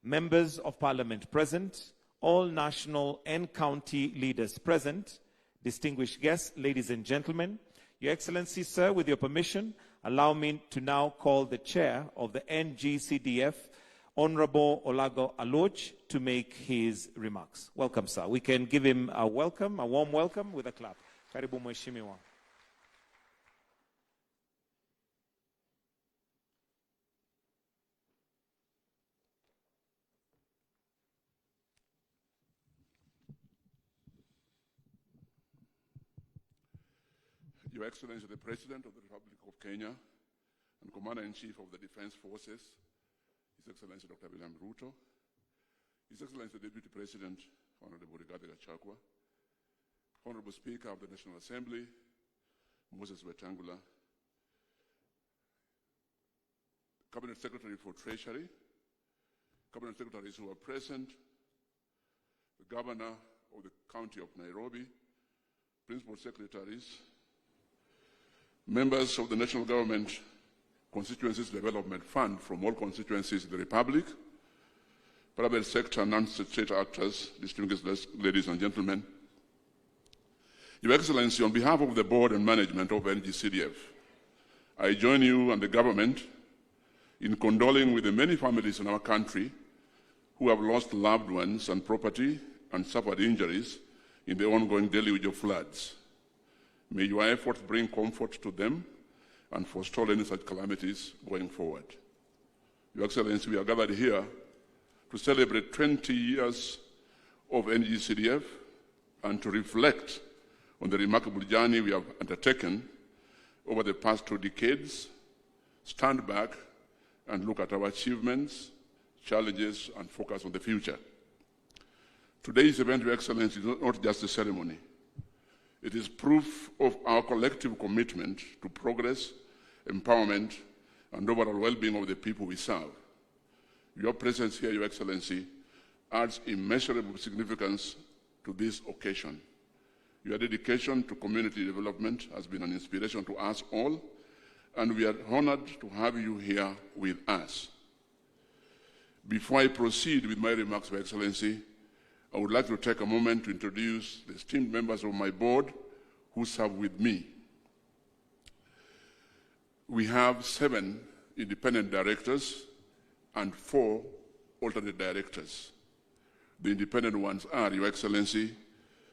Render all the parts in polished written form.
members of parliament present, all national and county leaders present, distinguished guests, ladies and gentlemen, Your Excellency, sir, with your permission, allow me to now call the chair of the NGCDF, Honorable Olago Aloj, to make his remarks. Welcome, sir. We can give him a welcome, a warm welcome with a clap. Karibu Mheshimiwa. Your Excellency, the President of the Republic of Kenya and Commander-in-Chief of the Defense Forces, His Excellency Dr. William Ruto, His Excellency the Deputy President, Honorable Rigathi Gachagua, Honorable Speaker of the National Assembly, Moses Wetangula, Cabinet Secretary for Treasury, Cabinet Secretaries who are present, the Governor of the County of Nairobi, Principal Secretaries, members of the National Government Constituencies Development Fund from all constituencies in the Republic, private sector and non-state actors, distinguished ladies and gentlemen. Your Excellency, on behalf of the board and management of NGCDF, I join you and the government in condoling with the many families in our country who have lost loved ones and property and suffered injuries in the ongoing deluge of floods. May your efforts bring comfort to them and forestall any such calamities going forward. Your Excellency, we are gathered here to celebrate 20 years of NGCDF and to reflect on the remarkable journey we have undertaken over the past 2 decades, stand back and look at our achievements, challenges, and focus on the future. Today's event, Your Excellency, is not just a ceremony. It is proof of our collective commitment to progress, empowerment, and overall well-being of the people we serve. Your presence here, Your Excellency, adds immeasurable significance to this occasion. Your dedication to community development has been an inspiration to us all, and we are honored to have you here with us. Before I proceed with my remarks, Your Excellency, I would like to take a moment to introduce the esteemed members of my board who serve with me. We have 7 independent directors and 4 alternate directors. The independent ones are, Your Excellency,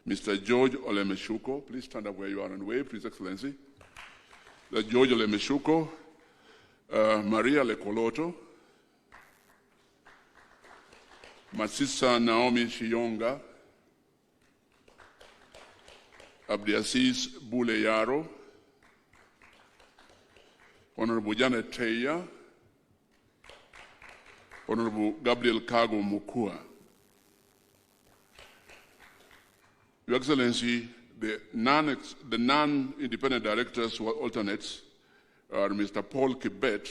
Mr. George Olemeshuko. Please stand up where you are and wave, His Excellency. George Olemeshuko, Maria Lekoloto, Masisa Naomi Shiyonga, Abdiaziz Bule Yaro, Honorable Janet Teya, Honorable Gabriel Kago Mukua. Your Excellency, the non-independent directors who are alternates are Mr. Paul Kibet,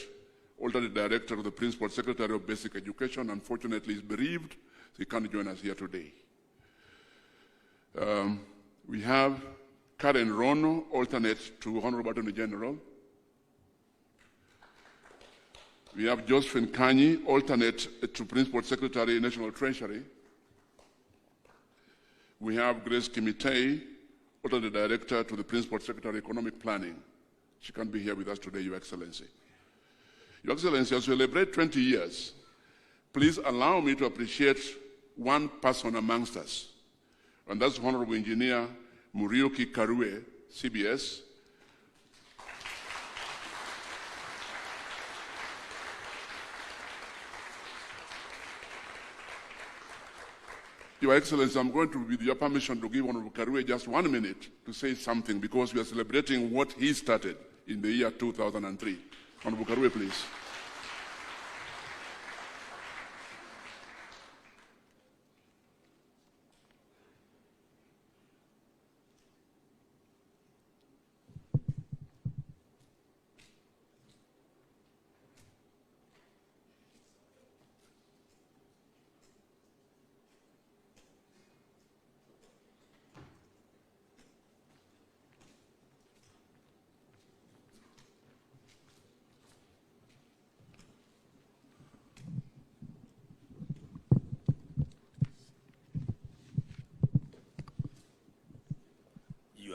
alternate director of the Principal Secretary of Basic Education. Unfortunately, is bereaved, so he can't join us here today. We have Karen Rono, alternate to Honorable Attorney General. We have Josephine Kanyi, alternate to Principal Secretary, National Treasury. We have Grace Kimitei, alternate director to the Principal Secretary, Economic Planning. She can't be here with us today, Your Excellency. Your Excellency, as we celebrate 20 years, please allow me to appreciate one person amongst us, and that's Honorable Engineer Muriuki Karue, CBS. Your Excellency, I'm going to, with your permission, to give Honorable Karue just 1 minute to say something, because we are celebrating what he started in the year 2003. Honorable Karue, please.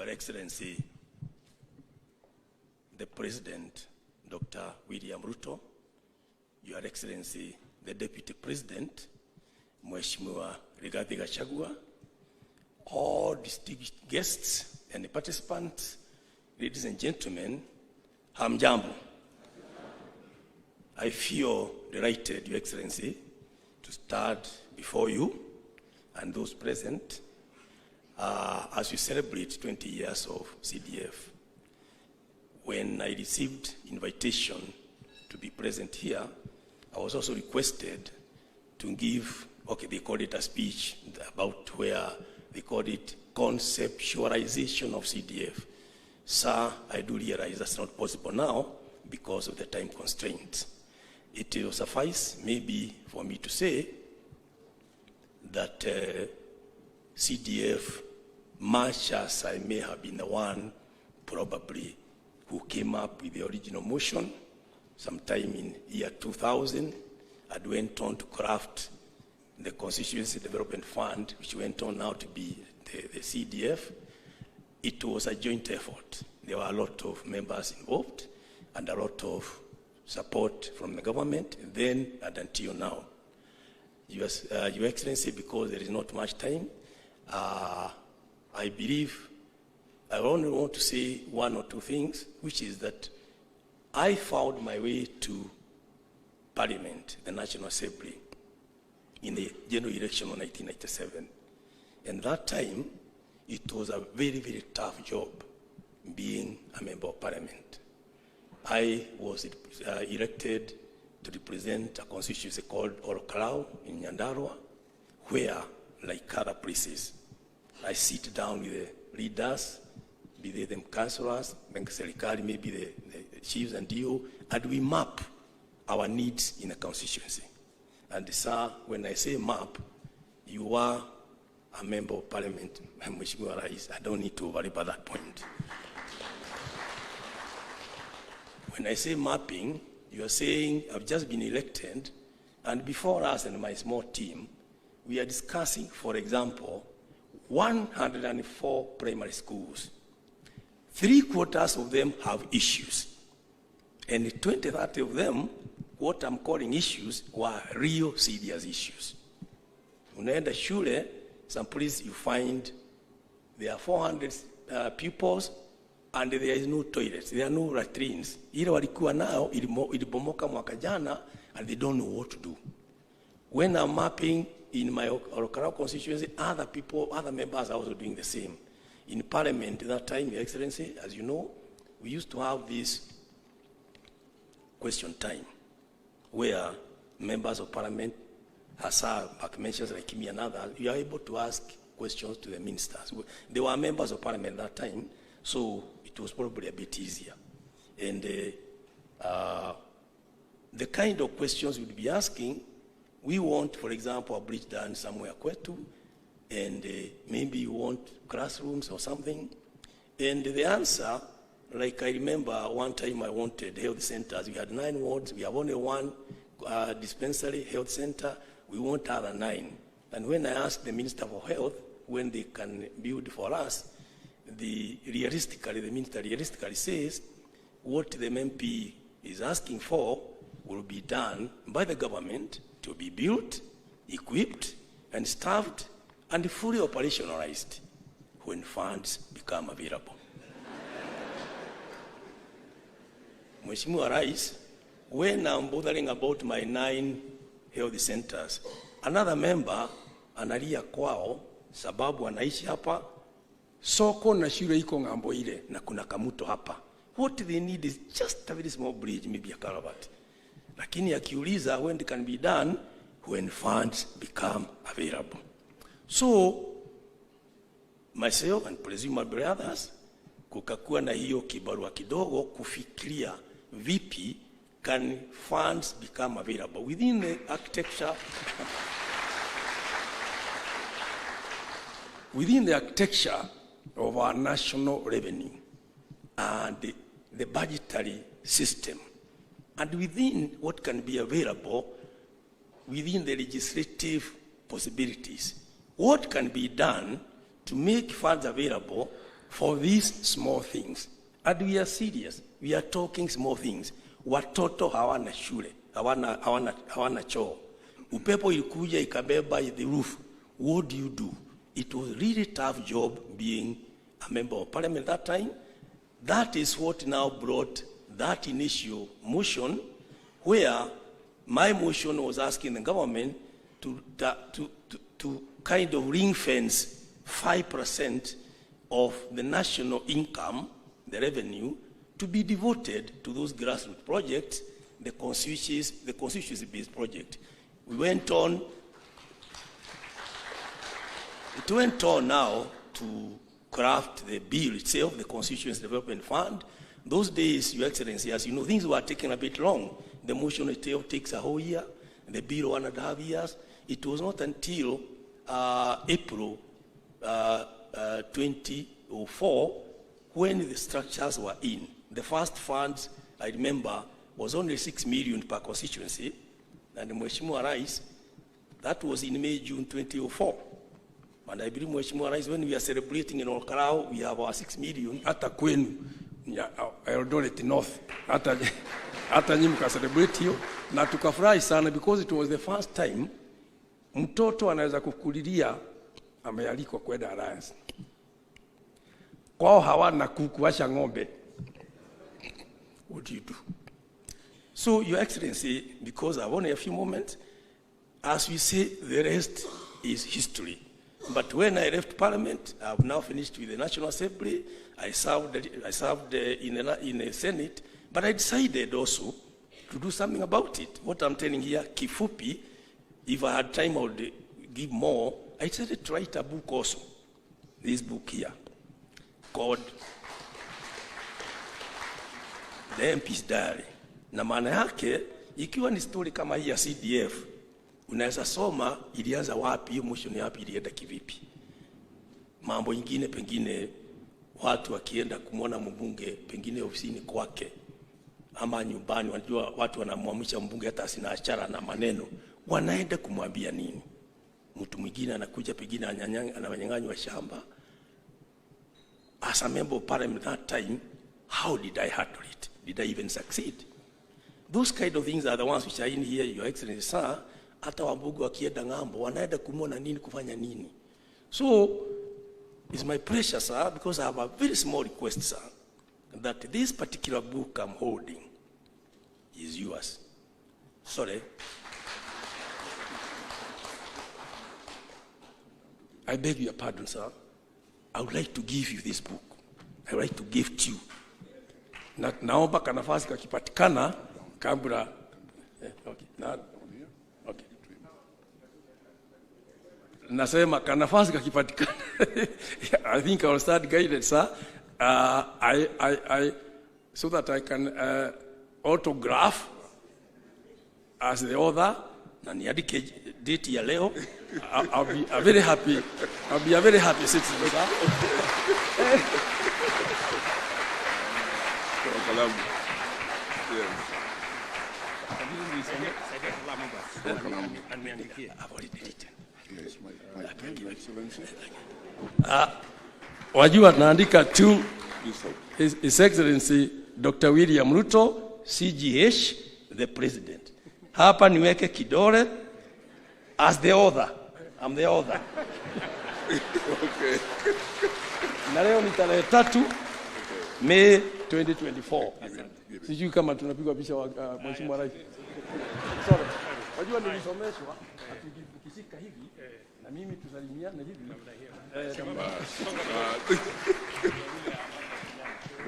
Your Excellency, the President, Dr. William Ruto, Your Excellency, the Deputy President, Mheshimiwa Rigathi Gachagua, all distinguished guests and participants, ladies and gentlemen, hamjambo. I feel delighted, Your Excellency, to stand before you and those present as we celebrate 20 years of CDF. When I received invitation to be present here, I was also requested to give, they called it a speech about where they called it conceptualization of CDF. Sir, I do realize that's not possible now because of the time constraints. It will suffice maybe for me to say that CDF, much as I may have been the one probably who came up with the original motion sometime in year 2000 and went on to craft the Constituency Development Fund, which went on now to be the CDF, it was a joint effort. There were a lot of members involved and a lot of support from the government then and until now. Your Excellency, because there is not much time, I believe I only want to say one or two things, which is that I found my way to Parliament, the National Assembly, in the general election of 1997. And that time, it was a very, very tough job being a member of Parliament. I was elected to represent a constituency called Orokarau in Nyandarua, where, like other places, I sit down with the leaders, be they them councillors, maybe the chiefs and DO, and we map our needs in a constituency. And sir, when I say map, you are a member of Parliament, Mheshimiwa Rais. I don't need to worry about that point. When I say mapping, you are saying I've just been elected, and before us and my small team, we are discussing, for example, 104 primary schools. 3/4 of them have issues. And 20-30 of them, what I'm calling issues, were real serious issues. Unaenda shule, some places you find there are 400 pupils and there is no toilets, there are no latrines. Ile walikuwa nao ilibomoka mwaka jana and they don't know what to do. When I'm mapping in my Orokarau constituency, other members are also doing the same. In Parliament at that time, Your Excellency, as you know, we used to have this question time where members of Parliament, Hasa, mentions like me and others, you are able to ask questions to the ministers. They were members of Parliament at that time, so it was probably a bit easier. And the kind of questions we'd be asking, we want, for example, a bridge done somewhere kwetu, and maybe you want classrooms or something. And the answer, like I remember one time I wanted health centers. We had 9 wards. We have only one dispensary health center. We want other 9. And when I asked the Minister for Health when they can build for us, the minister realistically says what the MP is asking for will be done by the government to be built, equipped, and staffed, and fully operationalized when funds become available. Mheshimiwa Rais, when I'm bothering about my 9 health centers, another member analia kwao sababu anaishi hapa, soko na shule iko ngambo ile na kuna kamuto hapa. What they need is just a very small bridge, maybe a culvert. Lakini akiuliza when it can be done, when funds become available. So, myself and presumably others, kukakuwa na hiyo kibarua kidogo kufikiria vipi can funds become available within the architecture of our national revenue and the budgetary system, and within what can be available within the legislative possibilities. What can be done to make funds available for these small things. And we are serious. We are talking small things. Watoto hawana shule, hawana choo. Upepo ilikuja ikabeba the roof. What do? It was really tough job being a member of parliament that time. That is what now brought that initial motion, where my motion was asking the government to kind of ring fence 5% of the national income, the revenue, to be devoted to those grassroots projects, the constituency-based project. It went on now to craft the bill itself, the Constituency Development Fund. Those days, Your Excellency, as you know, things were taking a bit long. The motion itself takes a whole year, the bill 1.5 years. It was not until April 2004 when the structures were in. The first funds, I remember, was only 6 million per constituency, and the Mheshimiwa Rais, that was in May, June 2004. And I believe Mheshimiwa Rais, when we are celebrating in Olkarao, we have our 6 million. Hata kwenu, Eldoret North, hata nyinyi mka celebrate hiyo, na tukafurahi sana because it was the first time mtoto anaweza kukulilia amealikwa kwenda Alliance. Kwao hawana kuku, washa ng'ombe. What do you do? So, Your Excellency, because I have only a few moments, as we say, the rest is history. But when I left Parliament, I have now finished with the National Assembly. I served in the Senate, but I decided also to do something about it. What I'm telling here, kifupi, if I had time, I would give more. I decided to write a book also. This book here, called The MP's Diary. Na maana yake, ikiwa ni story kama hii ya CDF, unaweza soma ilianza wapi, hiyo motion yapi, ilienda kivipi. Mambo ingine pengine watu wakienda kumwona mbunge pengine ofisini kwake ama nyumbani, wanajua watu wanamwamsha mbunge hata asina achara na maneno, wanaenda kumwambia nini? Mtu mwingine anakuja pengine ananyang'anywa shamba. As a member of parliament that time, how did I handle it? Did I even succeed? Those kind of things are the ones which are in here, Your Excellency, sir. Hata wabunge wakienda ng'ambo, wanaenda kumwona nini, kufanya nini. So, it's my pleasure, sir, because I have a very small request, sir, that this particular book I'm holding is yours. Sorry. I beg your pardon, sir. I would like to give you this book. I would like to gift you. Naomba kanafasi kakipatikana kabla. Okay. Okay. Nasema kanafasi kakipatikana. I think I will start guided, sir. So that I can autograph as the author. Na niandike date ya leo. I'll be very happy. I'll be a very happy citizen, sir. Wajua naandika to His Excellency Dr. William Ruto, CGH, the President. Hapa niweke kidole as the author. I'm the author. Okay. Na leo ni tarehe 3 May 2024. Sijui kama tunapigwa picha Mheshimiwa Rais. Sorry. Wajua nilisomeshwa tukishika hivi na mimi tusalimiane hivi.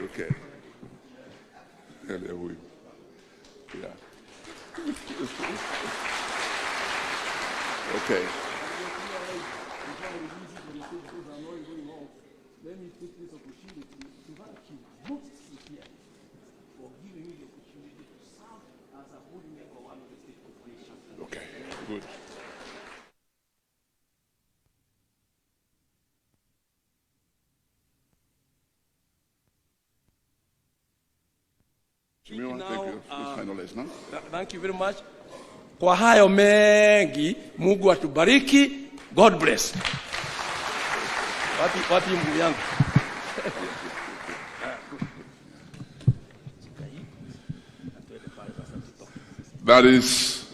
Okay. Yeah. Okay. Let me take this opportunity to thank you most sincerely for giving me the opportunity to serve as a board member of one of the state corporations. Okay, good. Thank you very much. Kwa hayo mengi, Mungu atubariki. God bless. Wapi Mungu yangu. That is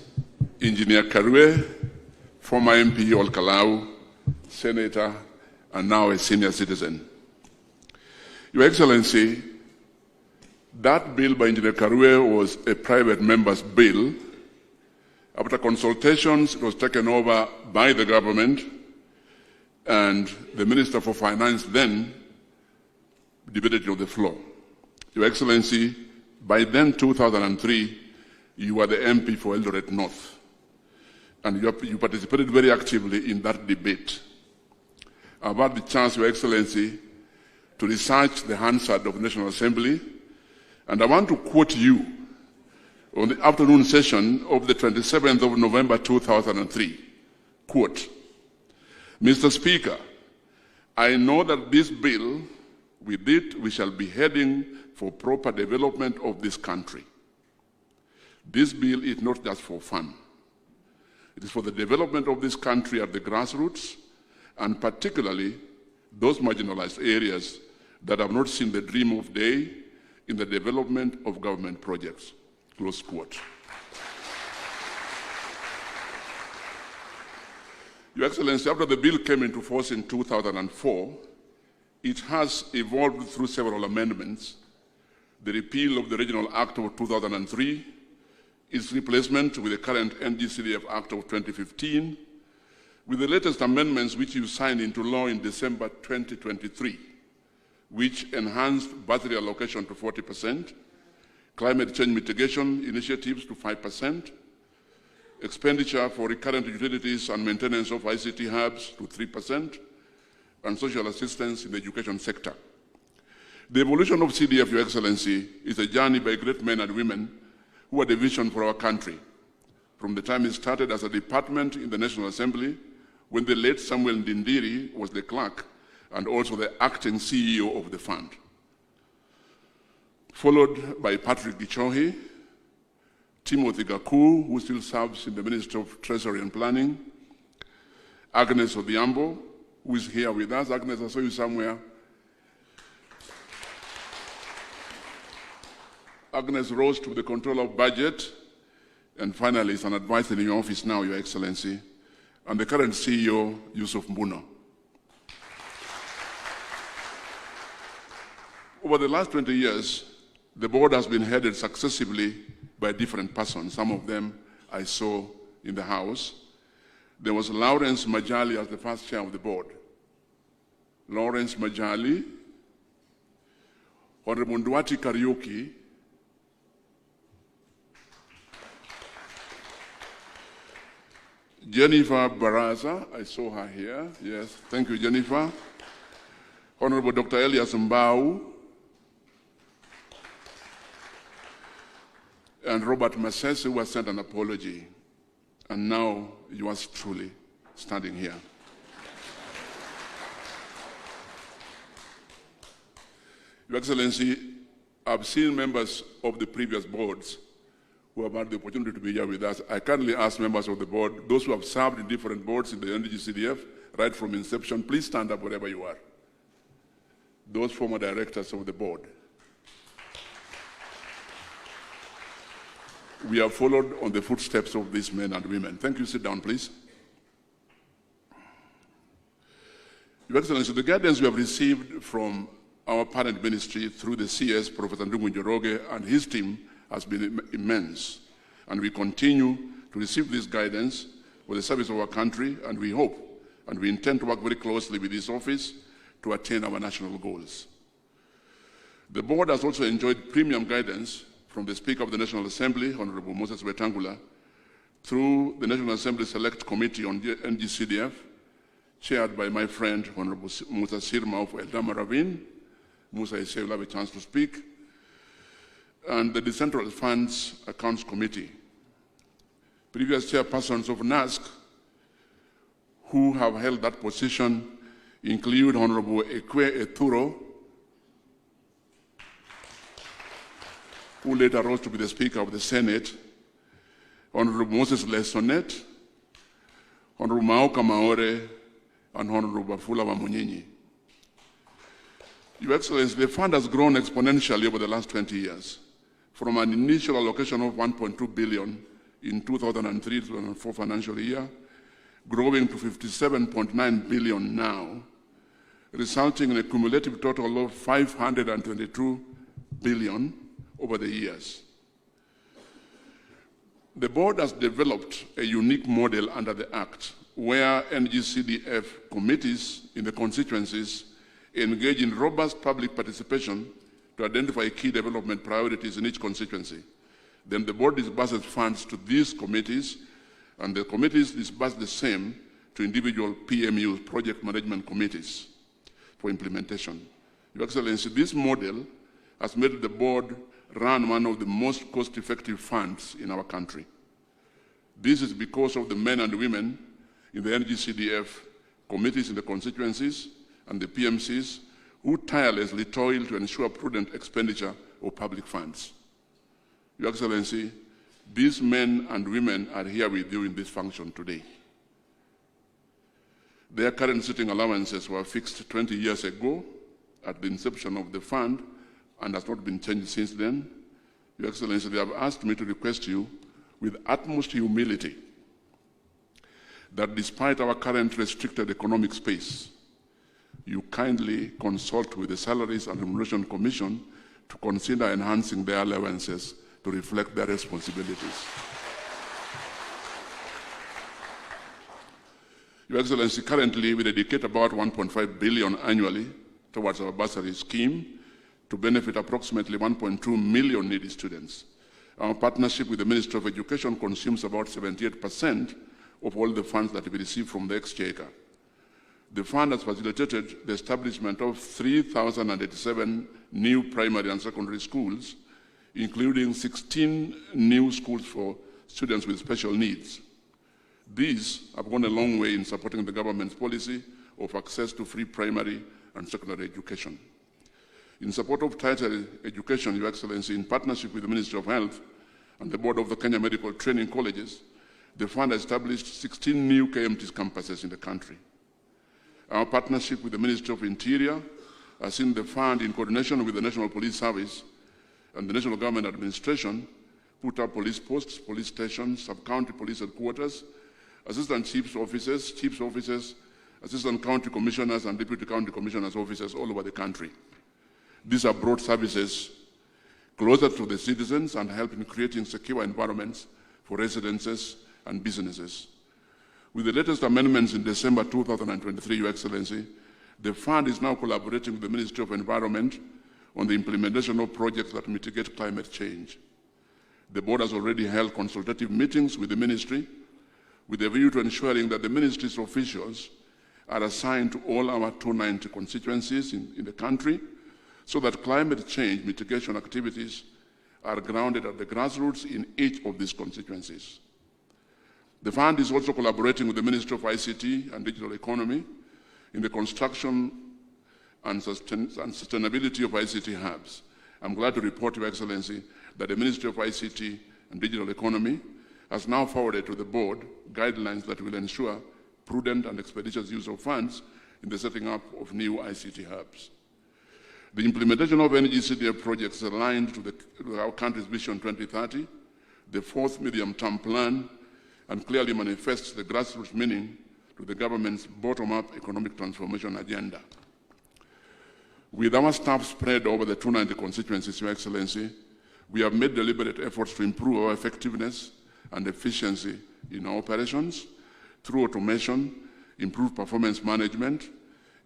Engineer Karwe, former MP Olkalau, Senator, and now a senior citizen. Your Excellency, that bill by Engineer Karwe was a private member's bill. After consultations, it was taken over by the government, and the Minister for Finance then debated it on the floor. Your Excellency, by then, 2003, you were the MP for Eldoret North, and you participated very actively in that debate. I've had the chance, Your Excellency, to research the Hansard of the National Assembly, and I want to quote you on the afternoon session of the 27th of November 2003. Quote, Mr. Speaker, I know that this bill, with it, we shall be heading for proper development of this country. This bill is not just for fun. It is for the development of this country at the grassroots, and particularly those marginalized areas that have not seen the dream of day in the development of government projects. Close quote. Your Excellency, after the bill came into force in 2004, it has evolved through several amendments. The repeal of the Regional Act of 2003, its replacement with the current NGCDF Act of 2015, with the latest amendments which you signed into law in December 2023, which enhanced bursary allocation to 40%, climate change mitigation initiatives to 5%, expenditure for recurrent utilities and maintenance of ICT hubs to 3%, and social assistance in the education sector. The evolution of CDF, Your Excellency, is a journey by great men and women who had a vision for our country. From the time it started as a department in the National Assembly, when the late Samuel Ndindiri was the clerk and also the acting CEO of the fund. Followed by Patrick Gichohi, Timothy Gaku, who still serves in the Ministry of Treasury and Planning, Agnes Odhiambo, who is here with us. Agnes, I saw you somewhere. Agnes rose to the control of budget, and finally is an advisor in your office now, Your Excellency, and the current CEO, Yusuf Mbuno. Over the last 20 years, the board has been headed successively by different persons. Some of them I saw in the House. There was Lawrence Majali as the first chair of the board. Lawrence Majali, Honorable Nduati Kariuki, Jennifer Baraza, I saw her here. Yes, thank you, Jennifer. Honorable Dr. Elias Mbau, and Robert Masese, who has sent an apology. And now yours truly standing here. Your Excellency, I've seen members of the previous boards who have had the opportunity to be here with us. I kindly ask members of the board, those who have served in different boards in the NDGCDF, right from inception, please stand up wherever you are. Those former directors of the board. We have followed on the footsteps of these men and women. Thank you. Sit down, please. Your Excellency, the guidance we have received from our parent ministry through the CS, Professor Ndungu Njoroge, and his team has been immense. And we continue to receive this guidance for the service of our country, and we hope and we intend to work very closely with this office to attain our national goals. The board has also enjoyed premium guidance from the Speaker of the National Assembly, Honorable Moses Wetangula, through the National Assembly Select Committee on NGCDF, chaired by my friend, Honorable Musa Sirma of Eldama Ravine. Musa is here, will have a chance to speak. And the Decentralized Funds Accounts Committee. Previous chairpersons of NASC who have held that position include Honorable Ekwe Eturo, who later rose to be the Speaker of the Senate, Honorable Moses Lesonet, Honorable Maoka Maore, and Honorable Bafula Wamunyinyi. Your Excellency, the fund has grown exponentially over the last 20 years, from an initial allocation of 1.2 billion in 2003-2004 financial year, growing to 57.9 billion now, resulting in a cumulative total of 522 billion over the years. The board has developed a unique model under the Act where NGCDF committees in the constituencies engage in robust public participation to identify key development priorities in each constituency. Then the board disburses funds to these committees, and the committees disburse the same to individual PMUs, project management committees, for implementation. Your Excellency, this model has made the board run one of the most cost-effective funds in our country. This is because of the men and women in the NGCDF committees in the constituencies and the PMCs who tirelessly toil to ensure prudent expenditure of public funds. Your Excellency, these men and women are here with you in this function today. Their current sitting allowances were fixed 20 years ago at the inception of the fund and has not been changed since then. Your Excellency, they have asked me to request you with utmost humility that despite our current restricted economic space, you kindly consult with the Salaries and Remuneration Commission to consider enhancing their allowances to reflect their responsibilities. Your Excellency, currently we dedicate about 1.5 billion annually towards our bursary scheme to benefit approximately 1.2 million needy students. Our partnership with the Ministry of Education consumes about 78% of all the funds that we receive from the Exchequer. The fund has facilitated the establishment of 3,087 new primary and secondary schools, including 16 new schools for students with special needs. These have gone a long way in supporting the government's policy of access to free primary and secondary education. In support of tertiary education, Your Excellency, in partnership with the Ministry of Health and the Board of the Kenya Medical Training Colleges, the fund established 16 new KMTs campuses in the country. Our partnership with the Ministry of Interior has seen the fund, in coordination with the National Police Service and the National Government Administration, put up police posts, police stations, sub-county police headquarters, assistant chiefs' offices, assistant county commissioners and deputy county commissioners' offices all over the country. These have brought services closer to the citizens and help in creating secure environments for residences and businesses. With the latest amendments in December 2023, Your Excellency, the fund is now collaborating with the Ministry of Environment on the implementation of projects that mitigate climate change. The board has already held consultative meetings with the ministry with a view to ensuring that the ministry's officials are assigned to all our 290 constituencies in the country so that climate change mitigation activities are grounded at the grassroots in each of these constituencies. The fund is also collaborating with the Ministry of ICT and Digital Economy in the construction and sustainability of ICT hubs. I'm glad to report, Your Excellency, that the Ministry of ICT and Digital Economy has now forwarded to the board guidelines that will ensure prudent and expeditious use of funds in the setting up of new ICT hubs. The implementation of NGCDF projects aligned to our country's Vision 2030, the fourth medium-term plan, and clearly manifests the grassroots meaning to the government's bottom-up economic transformation agenda. With our staff spread over the 290 constituencies, Your Excellency, we have made deliberate efforts to improve our effectiveness and efficiency in our operations through automation, improved performance management,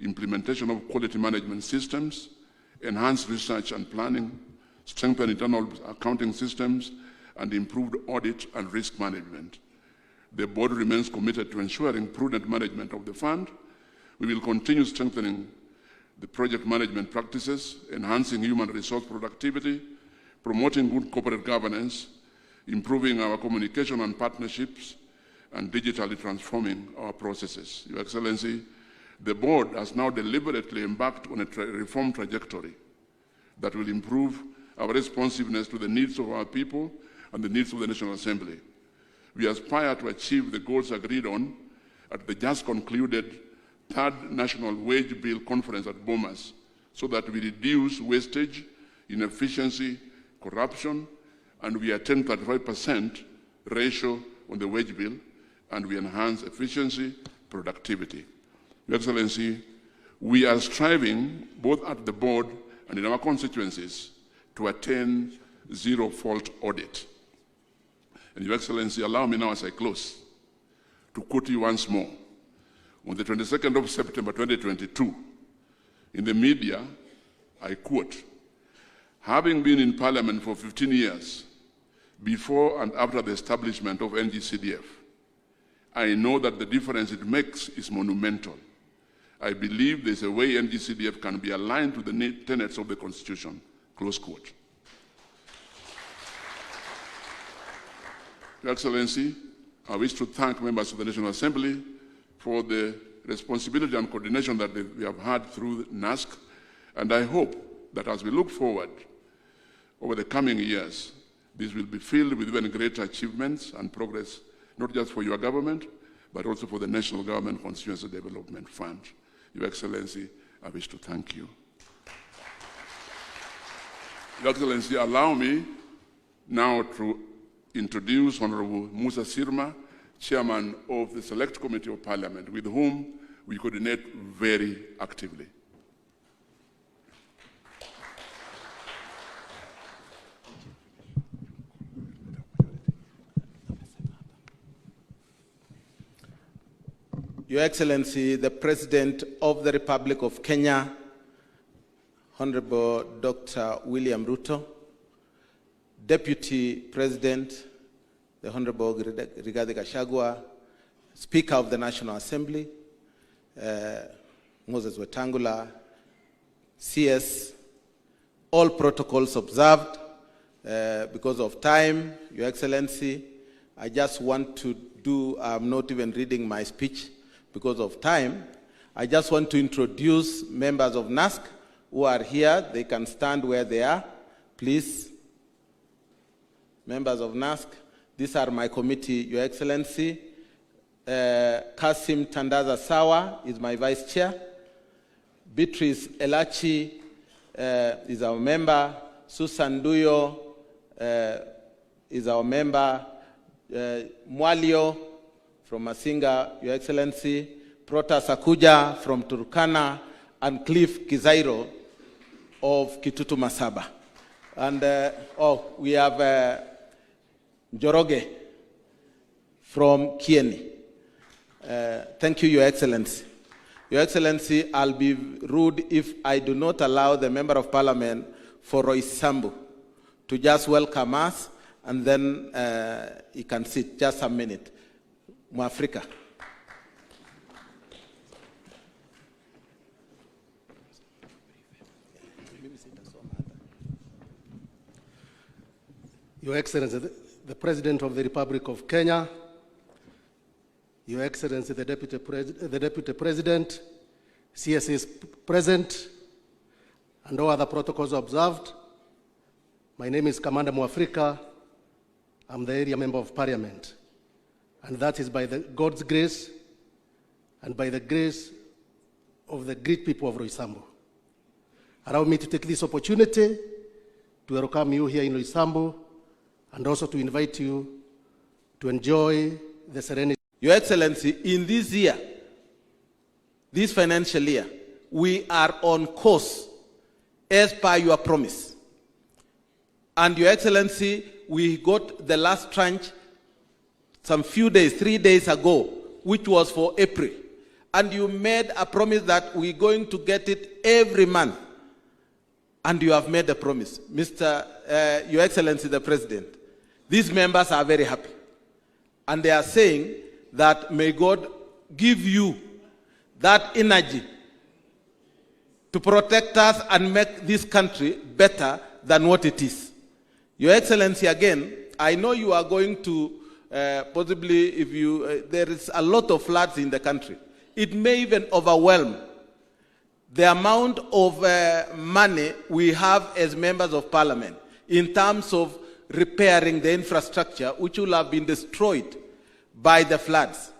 implementation of quality management systems, enhanced research and planning, strengthened internal accounting systems, and improved audit and risk management. The board remains committed to ensuring prudent management of the fund. We will continue strengthening the project management practices, enhancing human resource productivity, promoting good corporate governance, improving our communication and partnerships, and digitally transforming our processes. Your Excellency, the board has now deliberately embarked on a reform trajectory that will improve our responsiveness to the needs of our people and the needs of the National Assembly. We aspire to achieve the goals agreed on at the just concluded Third National Wage Bill Conference at Bomas so that we reduce wastage, inefficiency, corruption, and we attain 35% ratio on the wage bill, and we enhance efficiency, productivity. Your Excellency, we are striving, both at the board and in our constituencies, to attain zero-fault audit. And Your Excellency, allow me now as I close to quote you once more. On the 22nd of September 2022, in the media, I quote, "Having been in Parliament for 15 years, before and after the establishment of NGCDF, I know that the difference it makes is monumental. I believe there's a way NGCDF can be aligned to the tenets of the Constitution." Close quote. Your Excellency, I wish to thank members of the National Assembly for the responsibility and coordination that we have had through NASC, and I hope that as we look forward over the coming years, this will be filled with even greater achievements and progress, not just for your government, but also for the National Government Constituency Development Fund. Your Excellency, I wish to thank you. Your Excellency, allow me now to introduce Honorable Musa Sirma, Chairman of the Select Committee of Parliament, with whom we coordinate very actively. Your Excellency, the President of the Republic of Kenya, Honorable Dr. William Ruto, Deputy President, the Honorable Rigathi Gachagua, Speaker of the National Assembly, Moses Wetangula, CS, all protocols observed. Because of time, Your Excellency, I just want to do, I'm not even reading my speech because of time. I just want to introduce members of NASC who are here. They can stand where they are, please. Members of NASC, these are my committee, Your Excellency. Kasim Tandaza Sawa is my vice chair. Beatrice Elachi is our member. Susan Duyo is our member. Mwalio from Masinga, Your Excellency. Prota Sakuja from Turkana, and Cliff Kizairo of Kitutu Masaba. And we have Njoroge from Kieni. Thank you, Your Excellency. Your Excellency, I'll be rude if I do not allow the Member of Parliament for Roysambu to just welcome us, and then he can sit just a minute. Mwafrika. Your Excellency, the President of the Republic of Kenya, Your Excellency, the Deputy President, CSAs present, and all other protocols observed. My name is Commander Mwafrika. I'm the area member of Parliament. And that is by God's grace and by the grace of the great people of Roysambu. Allow me to take this opportunity to welcome you here in Roysambu, and also to invite you to enjoy the serenity. Your Excellency, in this year, this financial year, we are on course as per your promise. And Your Excellency, we got the last tranche some few days, 3 days ago, which was for April. And you made a promise that we're going to get it every month. And you have made a promise. Your Excellency, the President, these members are very happy. And they are saying that may God give you that energy to protect us and make this country better than what it is. Your Excellency, again, I know you are going to possibly, if you, there is a lot of floods in the country. It may even overwhelm the amount of money we have as members of Parliament in terms of repairing the infrastructure which will have been destroyed by the floods.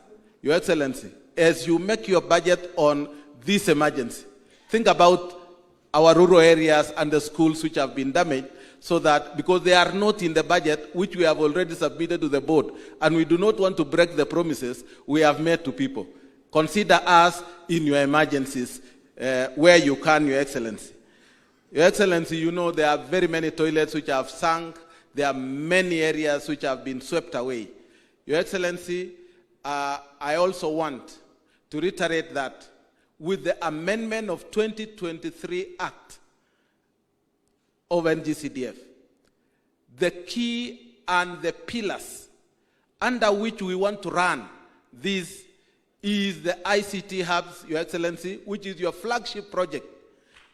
Your Excellency, as you make your budget on this emergency, think about our rural areas and the schools which have been damaged, so that, because they are not in the budget, which we have already submitted to the board, and we do not want to break the promises we have made to people. Consider us in your emergencies where you can, Your Excellency. Your Excellency, you know there are very many toilets which have sunk. There are many areas which have been swept away. Your Excellency, I also want to reiterate that with the amendment of 2023 Act of NGCDF, the key and the pillars under which we want to run this is the ICT hubs, Your Excellency, which is your flagship project.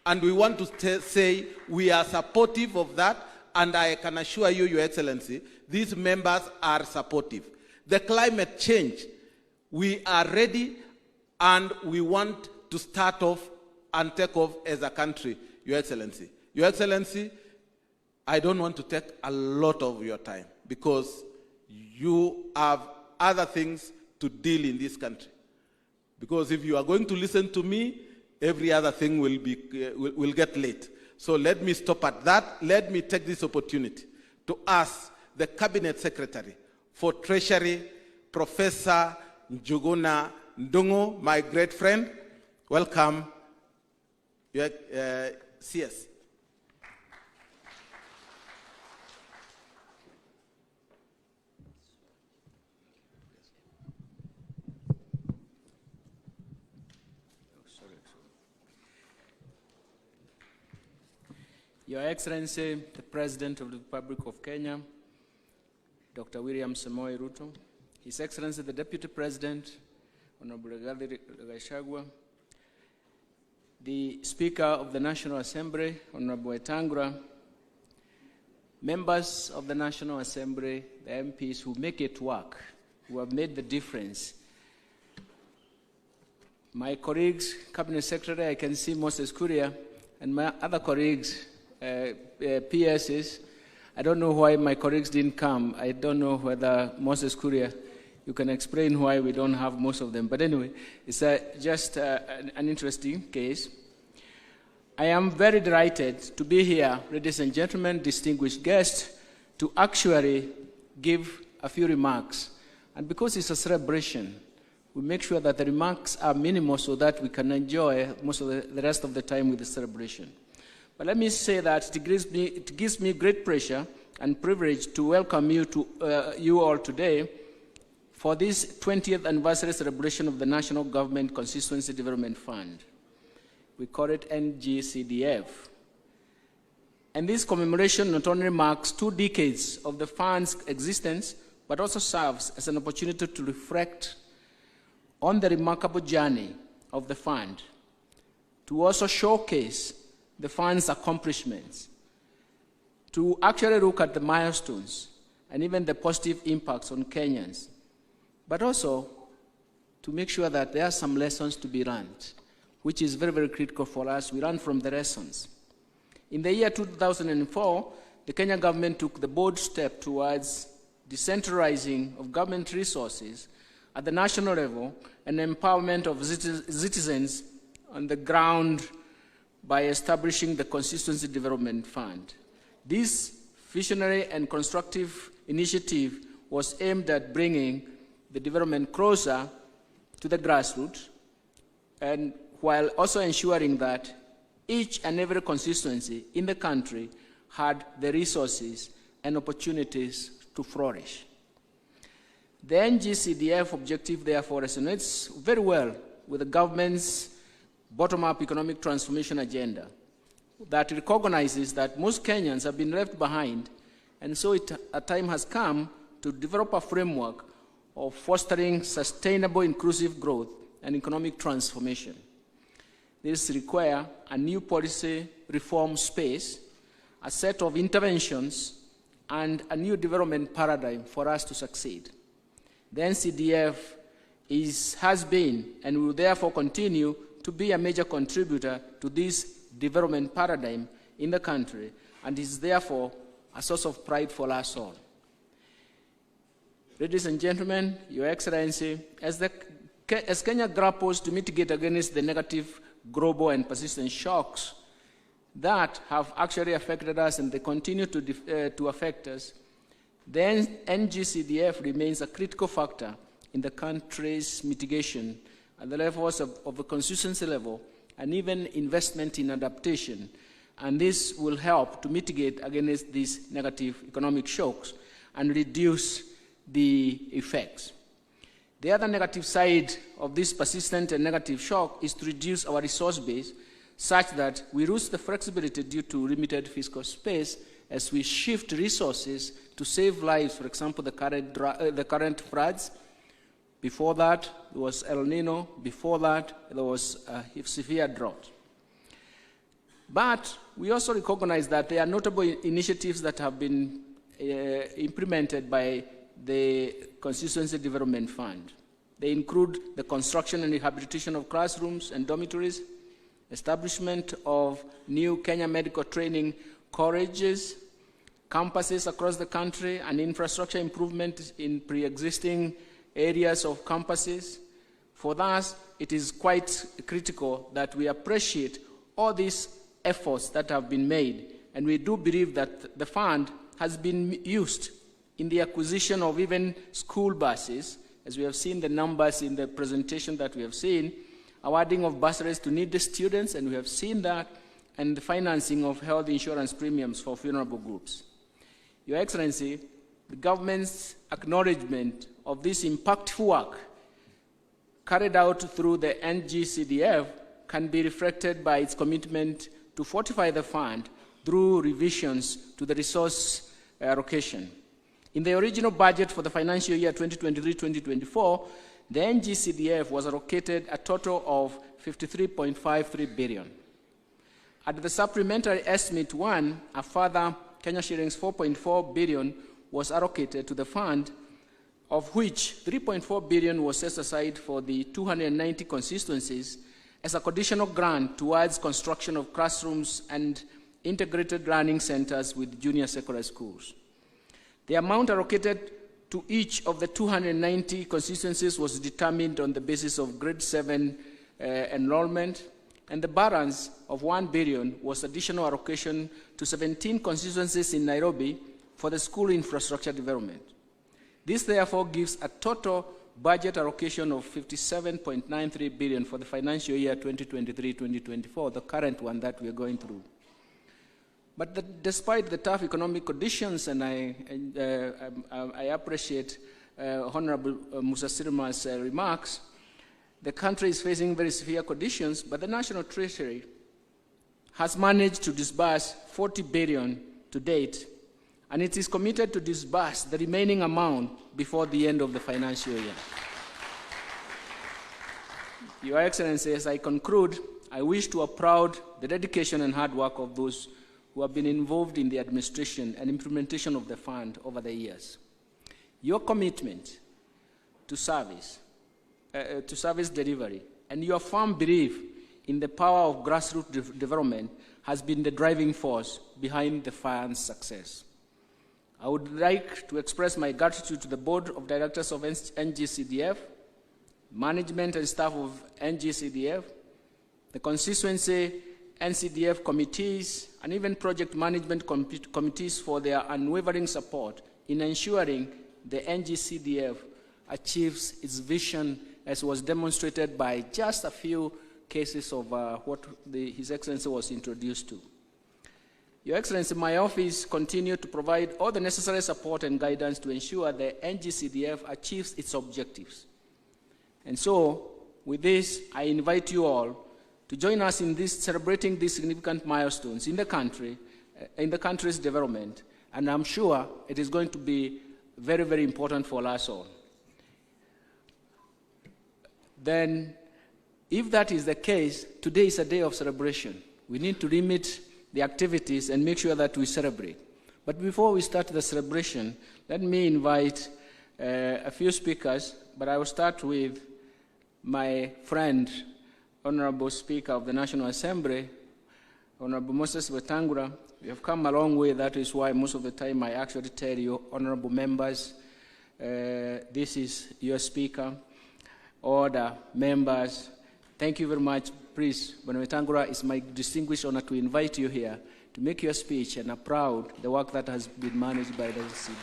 And we want to say we are supportive of that, and I can assure you, Your Excellency, these members are supportive. The climate change, we are ready, and we want to start off and take off as a country, Your Excellency. Your Excellency, I don't want to take a lot of your time because you have other things to deal in this country. Because if you are going to listen to me, every other thing will get late. So let me stop at that. Let me take this opportunity to ask the Cabinet Secretary for Treasury, Professor Njuguna Ndungu, my great friend. Welcome, CS. Your Excellency, the President of the Republic of Kenya, Dr. William Samoei Ruto, His Excellency, the Deputy President, Honorable Rigathi Gachagua, the Speaker of the National Assembly, Honorable Wetangula, members of the National Assembly, the MPs who make it work, who have made the difference. My colleagues, Cabinet Secretary, I can see Moses Kuria, and my other colleagues, PSs. I don't know why my colleagues didn't come. I don't know whether Moses Kuria, you can explain why we don't have most of them. But anyway, it's just an interesting case. I am very delighted to be here, ladies and gentlemen, distinguished guests, to actually give a few remarks. And because it's a celebration, we make sure that the remarks are minimal so that we can enjoy most of the rest of the time with the celebration. But let me say that it gives me great pleasure and privilege to welcome you all today for this 20th anniversary celebration of the National Government Constituency Development Fund. We call it NGCDF. And this commemoration not only marks 2 decades of the fund's existence, but also serves as an opportunity to reflect on the remarkable journey of the fund, to also showcase the fund's accomplishments, to actually look at the milestones and even the positive impacts on Kenyans, but also to make sure that there are some lessons to be learned, which is very, very critical for us. We learn from the lessons. In the year 2004, the Kenya government took the bold step towards decentralizing of government resources at the national level and empowerment of citizens on the ground by establishing the Constituency Development Fund. This visionary and constructive initiative was aimed at bringing the development closer to the grassroots, and while also ensuring that each and every constituency in the country had the resources and opportunities to flourish. The NGCDF objective, therefore, resonates very well with the government's bottom-up economic transformation agenda that recognizes that most Kenyans have been left behind, and so a time has come to develop a framework of fostering sustainable inclusive growth and economic transformation. This requires a new policy reform space, a set of interventions, and a new development paradigm for us to succeed. The NCDF has been and will therefore continue to be a major contributor to this development paradigm in the country, and is therefore a source of pride for us all. Ladies and gentlemen, Your Excellency, as Kenya grapples to mitigate against the negative global and persistent shocks that have actually affected us and they continue to affect us, then NGCDF remains a critical factor in the country's mitigation at the levels of the constituency level and even investment in adaptation. And this will help to mitigate against these negative economic shocks and reduce the effects. The other negative side of this persistent and negative shock is to reduce our resource base such that we lose the flexibility due to limited fiscal space as we shift resources to save lives, for example, the current floods. Before that, there was El Nino. Before that, there was a severe drought. But we also recognize that there are notable initiatives that have been implemented by the Constituency Development Fund. They include the construction and rehabilitation of classrooms and dormitories, establishment of new Kenya medical training colleges, campuses across the country, and infrastructure improvement in pre-existing areas of campuses. For us, it is quite critical that we appreciate all these efforts that have been made, and we do believe that the fund has been used in the acquisition of even school buses, as we have seen the numbers in the presentation that we have seen, awarding of bursaries to needy students, and we have seen that, and the financing of health insurance premiums for vulnerable groups. Your Excellency, the government's acknowledgement of this impactful work carried out through the NGCDF can be reflected by its commitment to fortify the fund through revisions to the resource allocation. In the original budget for the financial year 2023-2024, the NGCDF was allocated a total of 53.53 billion. At the supplementary estimate 1, a further Kenya shillings 4.4 billion was allocated to the fund, of which 3.4 billion was set aside for the 290 constituencies as a conditional grant towards construction of classrooms and integrated learning centers with junior secondary schools. The amount allocated to each of the 290 constituencies was determined on the basis of grade 7 enrollment, and the balance of 1 billion was additional allocation to 17 constituencies in Nairobi for the school infrastructure development. This therefore gives a total budget allocation of 57.93 billion for the financial year 2023-2024, the current one that we are going through. But despite the tough economic conditions, and I appreciate Honorable Musa Sirma's remarks, the country is facing very severe conditions, but the National Treasury has managed to disburse 40 billion to date, and it is committed to disburse the remaining amount before the end of the financial year. Your Excellency, as I conclude, I wish to applaud the dedication and hard work of those who have been involved in the administration and implementation of the fund over the years. Your commitment to service delivery, and your firm belief in the power of grassroots development has been the driving force behind the fund's success. I would like to express my gratitude to the Board of Directors of NGCDF, management and staff of NGCDF, the constituency NCDF committees, and even project management committees for their unwavering support in ensuring the NGCDF achieves its vision, as was demonstrated by just a few cases of what His Excellency was introduced to. Your Excellency, my office continues to provide all the necessary support and guidance to ensure the NGCDF achieves its objectives. And so, with this, I invite you all to join us in this, celebrating these significant milestones in the country's development, and I'm sure it is going to be very, very important for us all. Then, if that is the case, today is a day of celebration. We need to limit the activities and make sure that we celebrate. But before we start the celebration, let me invite a few speakers, but I will start with my friend, Honorable Speaker of the National Assembly, Honorable Moses Wetangula. We have come a long way. That is why most of the time I actually tell you, honorable members, this is your speaker. Order, members, thank you very much Please, Bwana Wetangula, it's my distinguished honor to invite you here to make your speech and applaud the work that has been managed by the CDF.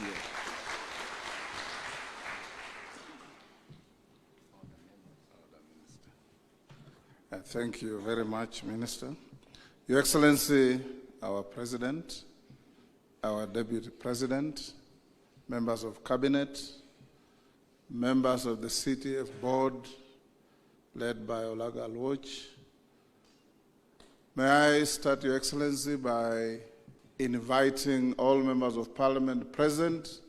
Thank you very much, Minister. Your Excellency, our President, our Deputy President, members of Cabinet, members of the CTF Board, led by Olaga Alwoch. May I start, Your Excellency, by inviting all members of Parliament present.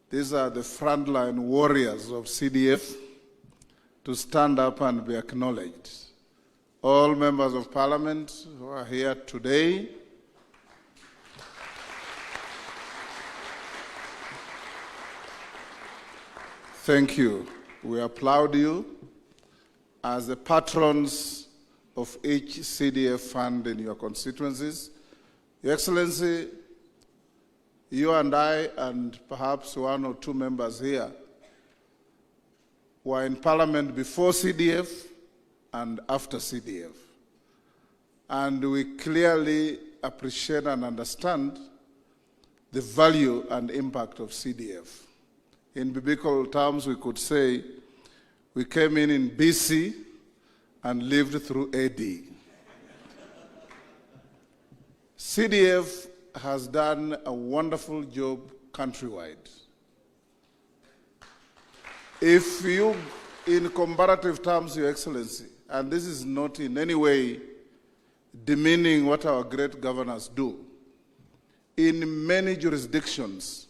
These are the frontline warriors of CDF to stand up and be acknowledged. All members of Parliament who are here today, thank you. We applaud you as the patrons of each CDF fund in your constituencies. Your Excellency, you and I, and perhaps one or two members here, were in Parliament before CDF and after CDF. And we clearly appreciate and understand the value and impact of CDF. In biblical terms, we could say we came in BC and lived through AD. CDF has done a wonderful job countrywide. If you, in comparative terms, Your Excellency, and this is not in any way demeaning what our great governors do, in many jurisdictions,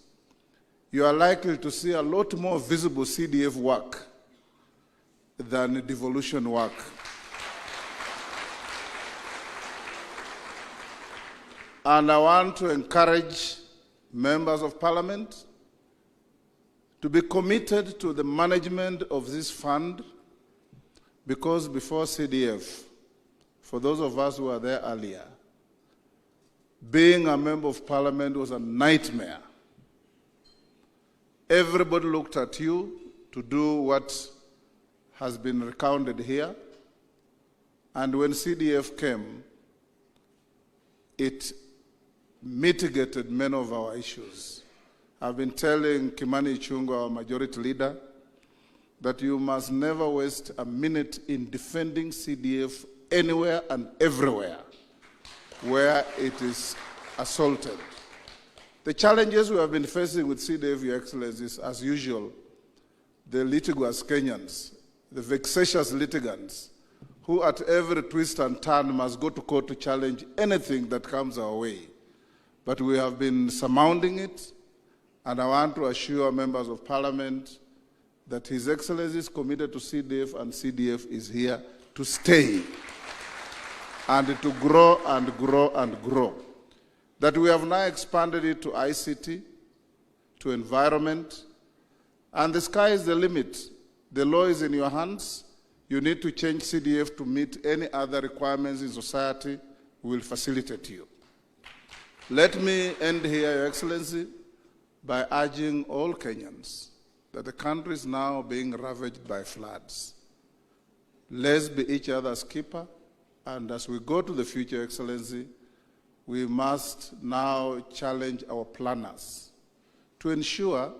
you are likely to see a lot more visible CDF work than devolution work. And I want to encourage members of Parliament to be committed to the management of this fund, because before CDF, for those of us who were there earlier, being a member of Parliament was a nightmare. Everybody looked at you to do what has been recounted here, and when CDF came, it mitigated many of our issues. I've been telling Kimani Ichung'wah, our majority leader, that you must never waste a minute in defending CDF anywhere and everywhere where it is assaulted. The challenges we have been facing with CDF, Your Excellency, is, as usual, the litigious Kenyans, the vexatious litigants, who at every twist and turn must go to court to challenge anything that comes our way. But we have been surmounting it, and I want to assure members of Parliament that His Excellency is committed to CDF, and CDF is here to stay and to grow and grow and grow. That we have now expanded it to ICT, to environment, and the sky is the limit. The law is in your hands. You need to change CDF to meet any other requirements in society. We will facilitate you. Let me end here, Your Excellency, by urging all Kenyans that the country is now being ravaged by floods. Let's be each other's keeper, and as we go to the future, Your Excellency, we must now challenge our planners to ensure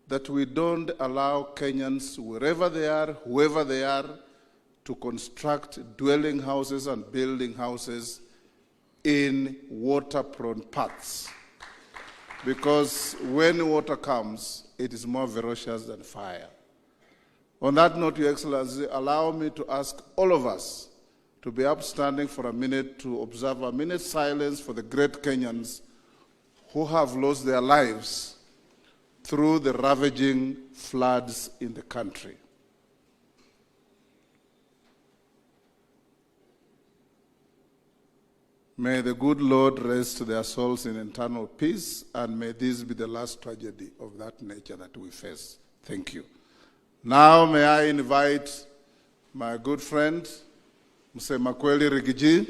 that we don't allow Kenyans, wherever they are, whoever they are, to construct dwelling houses and building houses in water-prone paths. Because when water comes, it is more ferocious than fire. On that note, Your Excellency, allow me to ask all of us to be upstanding for a minute to observe a minute's silence for the great Kenyans who have lost their lives through the ravaging floods in the country. May the good Lord rest their souls in eternal peace, and may this be the last tragedy of that nature that we face. Thank you. Now may I invite my good friend, Mr. Makweli Rigiji,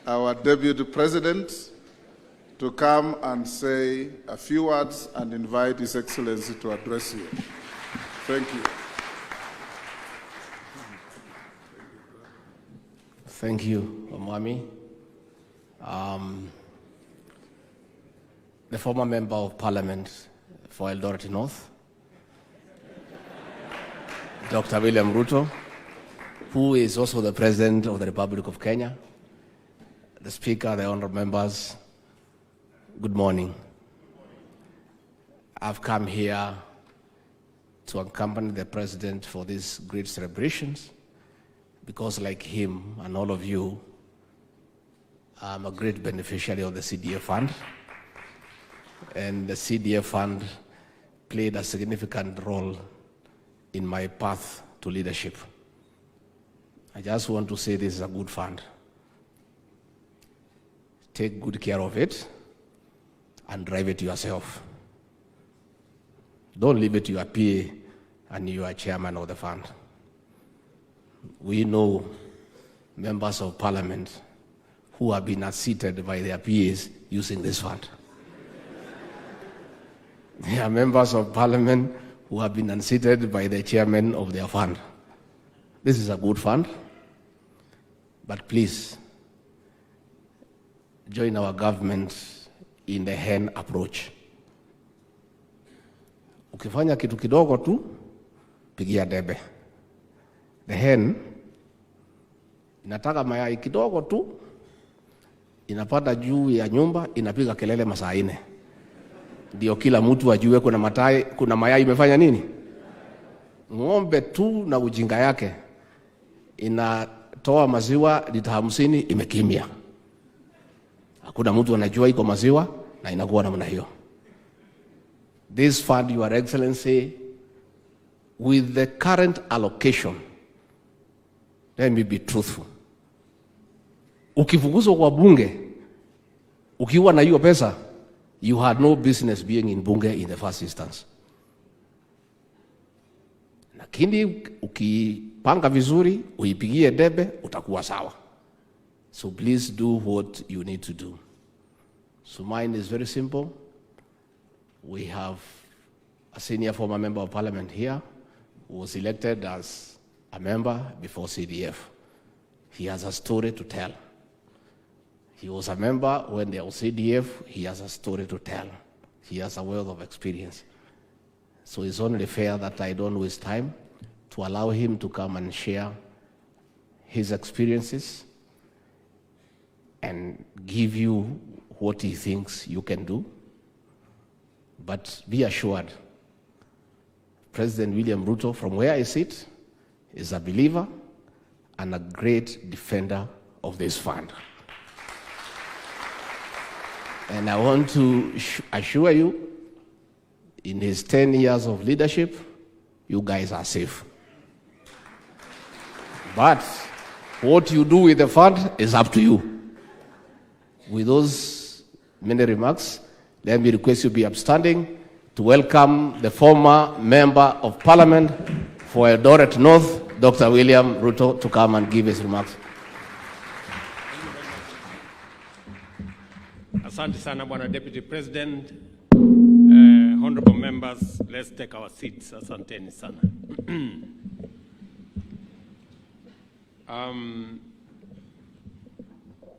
our Deputy President, to come and say a few words and invite His Excellency to address you. Thank you. Thank you, Omwami. The former member of parliament for Eldoret North, Dr. William Ruto, who is also the President of the Republic of Kenya, the Speaker, the honorable members, good morning. I've come here to accompany the President for these great celebrations because, like him and all of you, I'm a great beneficiary of the CDF fund. And the CDF fund played a significant role in my path to leadership. I just want to say this is a good fund. Take good care of it and drive it yourself. Don't leave it to your PA and you are chairman of the fund. We know members of parliament who have been unseated by their PAs using this fund. There are members of parliament who have been unseated by the chairman of their fund. This is a good fund, but please join our government in the hen approach. Ukifanya kitu kidogo tu, pigia debe. The hen inataka mayai kidogo tu, inapanda juu ya nyumba, inapiga kelele masaa 4. Ndio kila mtu ajue kuna mayai imefanya nini? Ng'ombe tu na ujinga yake inatoa maziwa lita 50 imekimia. Hakuna mtu anajua iko maziwa na inakuwa namna hiyo. This fund, Your Excellency, with the current allocation, let me be truthful. Ukifukuzwa kwa bunge, ukiwa na hiyo pesa, you had no business being in bunge in the first instance. Lakini ukipanga vizuri, uipigie debe, utakuwa sawa. So please do what you need to do. So mine is very simple. We have a senior former member of parliament here who was elected as a member before CDF. He has a story to tell. He was a member when there was CDF. He has a story to tell. He has a wealth of experience. So it's only fair that I don't waste time to allow him to come and share his experiences and give you what he thinks you can do. But be assured, President William Ruto, from where I sit, is a believer and a great defender of this fund. And I want to assure you, in his 10 years of leadership, you guys are safe. But what you do with the fund is up to you. With those many remarks, let me request you be upstanding to welcome the former member of parliament for Eldoret North, Dr. William Ruto, to come and give his remarks. Asante sana, Bwana Deputy President. Honorable members, let's take our seats. Asanteni sana.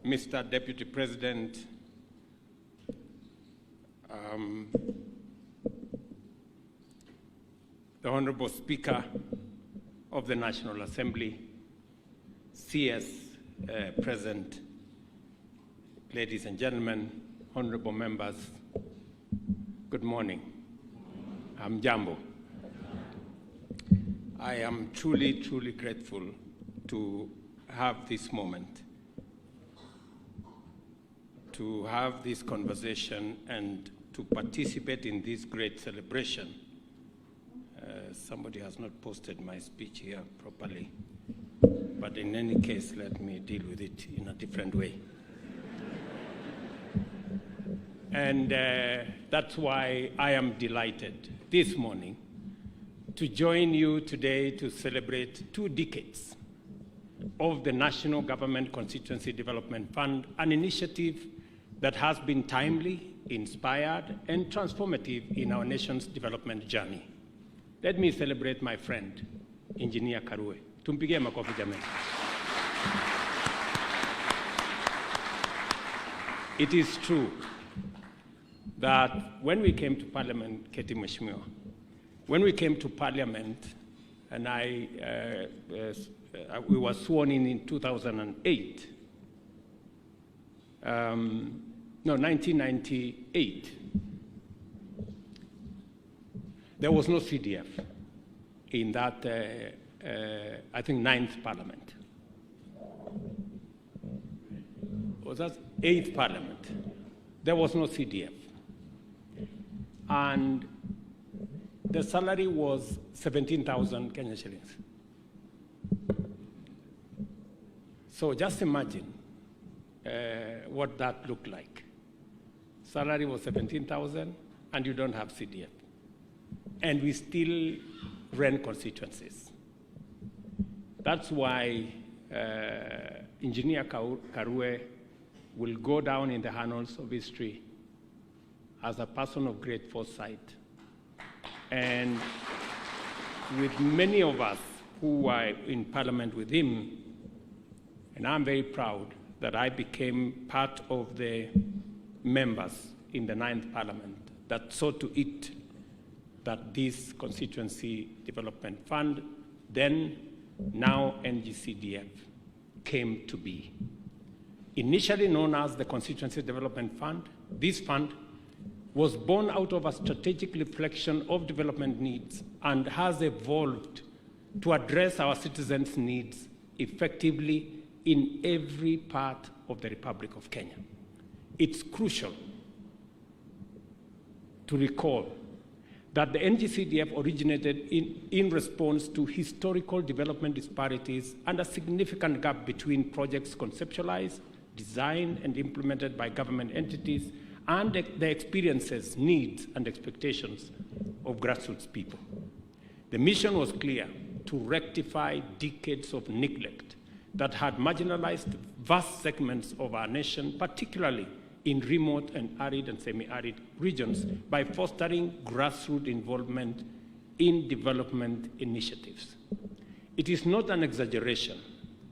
Mr. Deputy President, the Honorable Speaker of the National Assembly, CS present, ladies and gentlemen, honorable members, good morning. I'm Jambo. I am truly, truly grateful to have this moment, to have this conversation and to participate in this great celebration. Somebody has not posted my speech here properly, but in any case, let me deal with it in a different way. And that's why I am delighted this morning to join you today to celebrate 2 decades of the National Government Constituency Development Fund, an initiative that has been timely, inspired, and transformative in our nation's development journey. Let me celebrate my friend, Engineer Karue. Tumpigie makofi jamani. it is true that when we came to Parliament, Keti Mheshimiwa, when we came to Parliament, and we were sworn in 2008, 1998, there was no CDF in that, I think, 9th Parliament. Was that 8th Parliament? There was no CDF. And the salary was 17,000 Kenya shillings. So just imagine what that looked like. Salary was 17,000 and you don't have CDF. And we still ran constituencies. That's why Engineer Karue will go down in the annals of history as a person of great foresight. And with many of us who were in Parliament with him, and I'm very proud that I became part of the members in the 9th Parliament that saw to it that this Constituency Development Fund, then now NGCDF, came to be. Initially known as the Constituency Development Fund, this fund was born out of a strategic reflection of development needs and has evolved to address our citizens' needs effectively in every part of the Republic of Kenya. It's crucial to recall that the NGCDF originated in response to historical development disparities and a significant gap between projects conceptualized, designed, and implemented by government entities and the experiences, needs, and expectations of grassroots people. The mission was clear: to rectify decades of neglect that had marginalized vast segments of our nation, particularly in remote and arid and semi-arid regions, by fostering grassroots involvement in development initiatives. It is not an exaggeration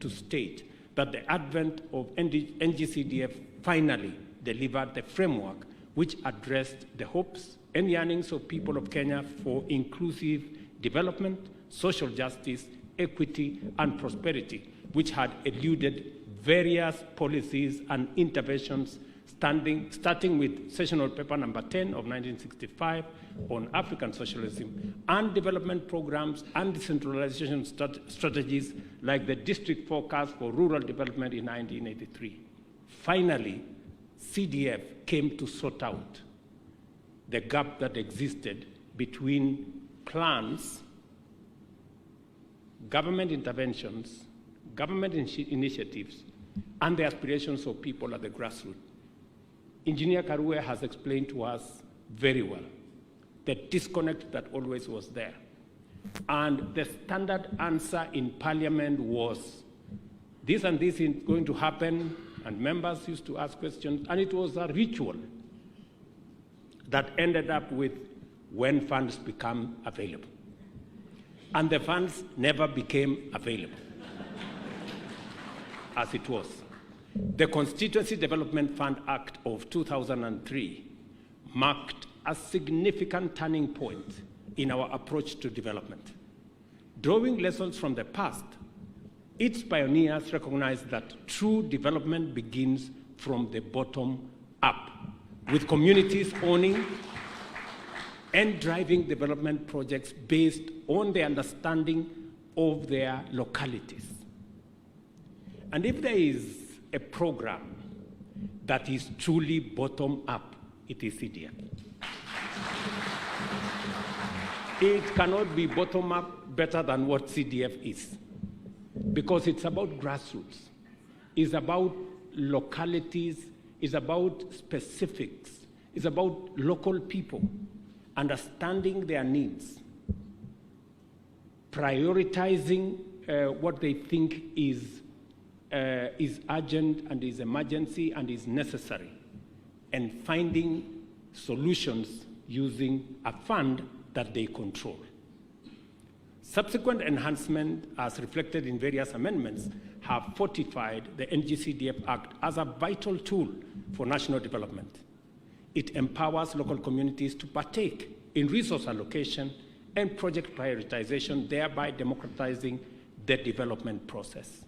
to state that the advent of NGCDF finally delivered the framework which addressed the hopes and yearnings of people of Kenya for inclusive development, social justice, equity, and prosperity, which had eluded various policies and interventions starting with Sessional Paper number 10 of 1965 on African socialism, and development programs and decentralization strategies like the District Forecast for Rural Development in 1983. Finally, CDF came to sort out the gap that existed between plans, government interventions, government initiatives, and the aspirations of people at the grassroots. Engineer Karue has explained to us very well the disconnect that always was there. And the standard answer in Parliament was, this and this is going to happen, and members used to ask questions, and it was a ritual that ended up with when funds become available. And the funds never became available as it was. The Constituency Development Fund Act of 2003 marked a significant turning point in our approach to development. Drawing lessons from the past, its pioneers recognized that true development begins from the bottom up, with communities owning and driving development projects based on the understanding of their localities. And if there is a program that is truly bottom up, it is CDF. It cannot be bottom up better than what CDF is, because it's about grassroots, it's about localities, it's about specifics, it's about local people understanding their needs, prioritizing what they think is urgent and is emergency and is necessary, and finding solutions using a fund that they control. Subsequent enhancements, as reflected in various amendments, have fortified the NGCDF Act as a vital tool for national development. It empowers local communities to partake in resource allocation and project prioritization, thereby democratizing the development process.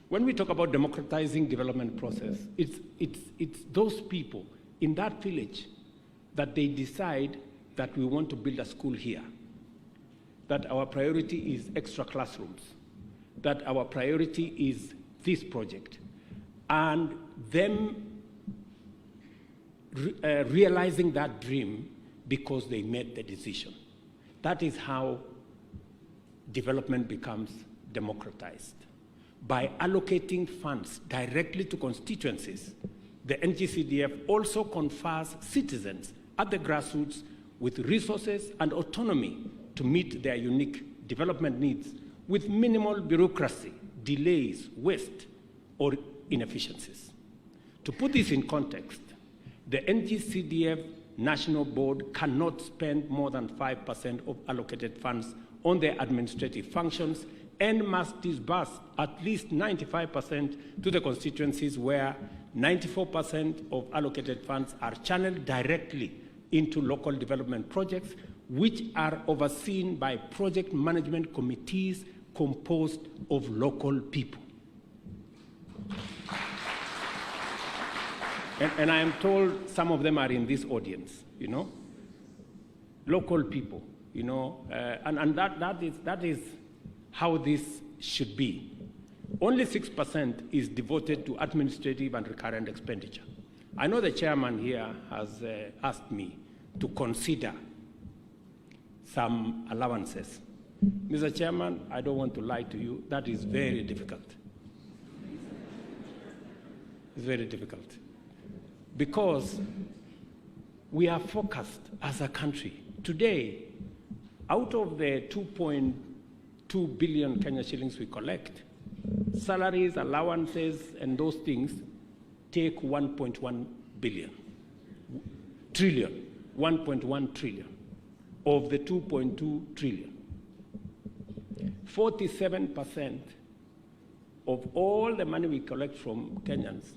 When we talk about democratizing development process, it's those people in that village that they decide that we want to build a school here, that our priority is extra classrooms, that our priority is this project, and them realizing that dream because they made the decision. That is how development becomes democratized. By allocating funds directly to constituencies, the NGCDF also confers citizens at the grassroots with resources and autonomy to meet their unique development needs with minimal bureaucracy, delays, waste, or inefficiencies. To put this in context, the NGCDF National Board cannot spend more than 5% of allocated funds on their administrative functions and must disburse at least 95% to the constituencies, where 94% of allocated funds are channeled directly into local development projects, which are overseen by project management committees composed of local people. And I am told some of them are in this audience, you know, local people, you know, and that is how this should be. Only 6% is devoted to administrative and recurrent expenditure. I know the chairman here has asked me to consider some allowances. Mr. Chairman, I don't want to lie to you, that is very difficult. It's very difficult. Because we are focused as a country. Today, out of the 2.2 billion Kenya shillings we collect, salaries, allowances, and those things take 1.1 trillion of the 2.2 trillion. 47% of all the money we collect from Kenyans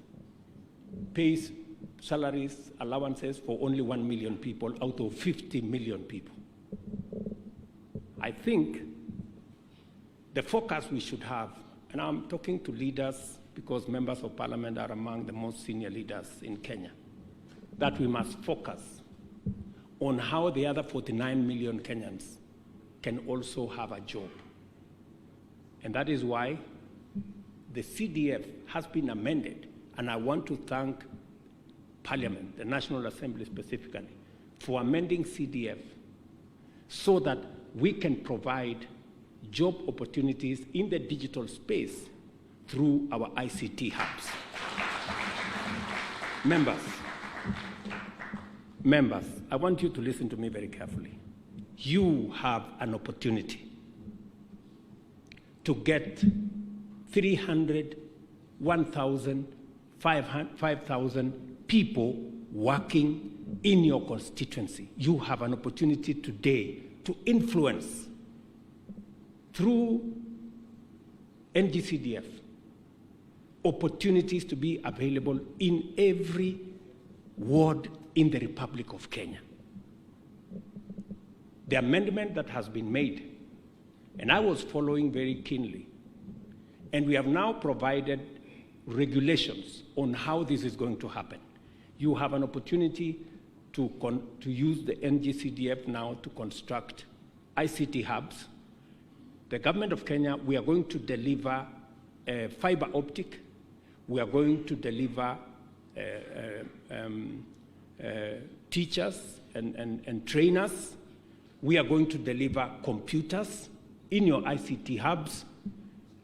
pays salaries, allowances for only 1 million people out of 50 million people. I think the focus we should have, and I'm talking to leaders because members of parliament are among the most senior leaders in Kenya, that we must focus on how the other 49 million Kenyans can also have a job. And that is why the CDF has been amended, and I want to thank Parliament, the National Assembly specifically, for amending CDF so that we can provide job opportunities in the digital space through our ICT hubs. Members, I want you to listen to me very carefully. You have an opportunity to get 300, 1,000, 5,000 people working in your constituency. You have an opportunity today to influence through NGCDF opportunities to be available in every ward in the Republic of Kenya. The amendment that has been made, and I was following very keenly, and we have now provided regulations on how this is going to happen. You have an opportunity to use the NGCDF now to construct ICT hubs. The government of Kenya, we are going to deliver fiber optic. We are going to deliver teachers and trainers. We are going to deliver computers in your ICT hubs.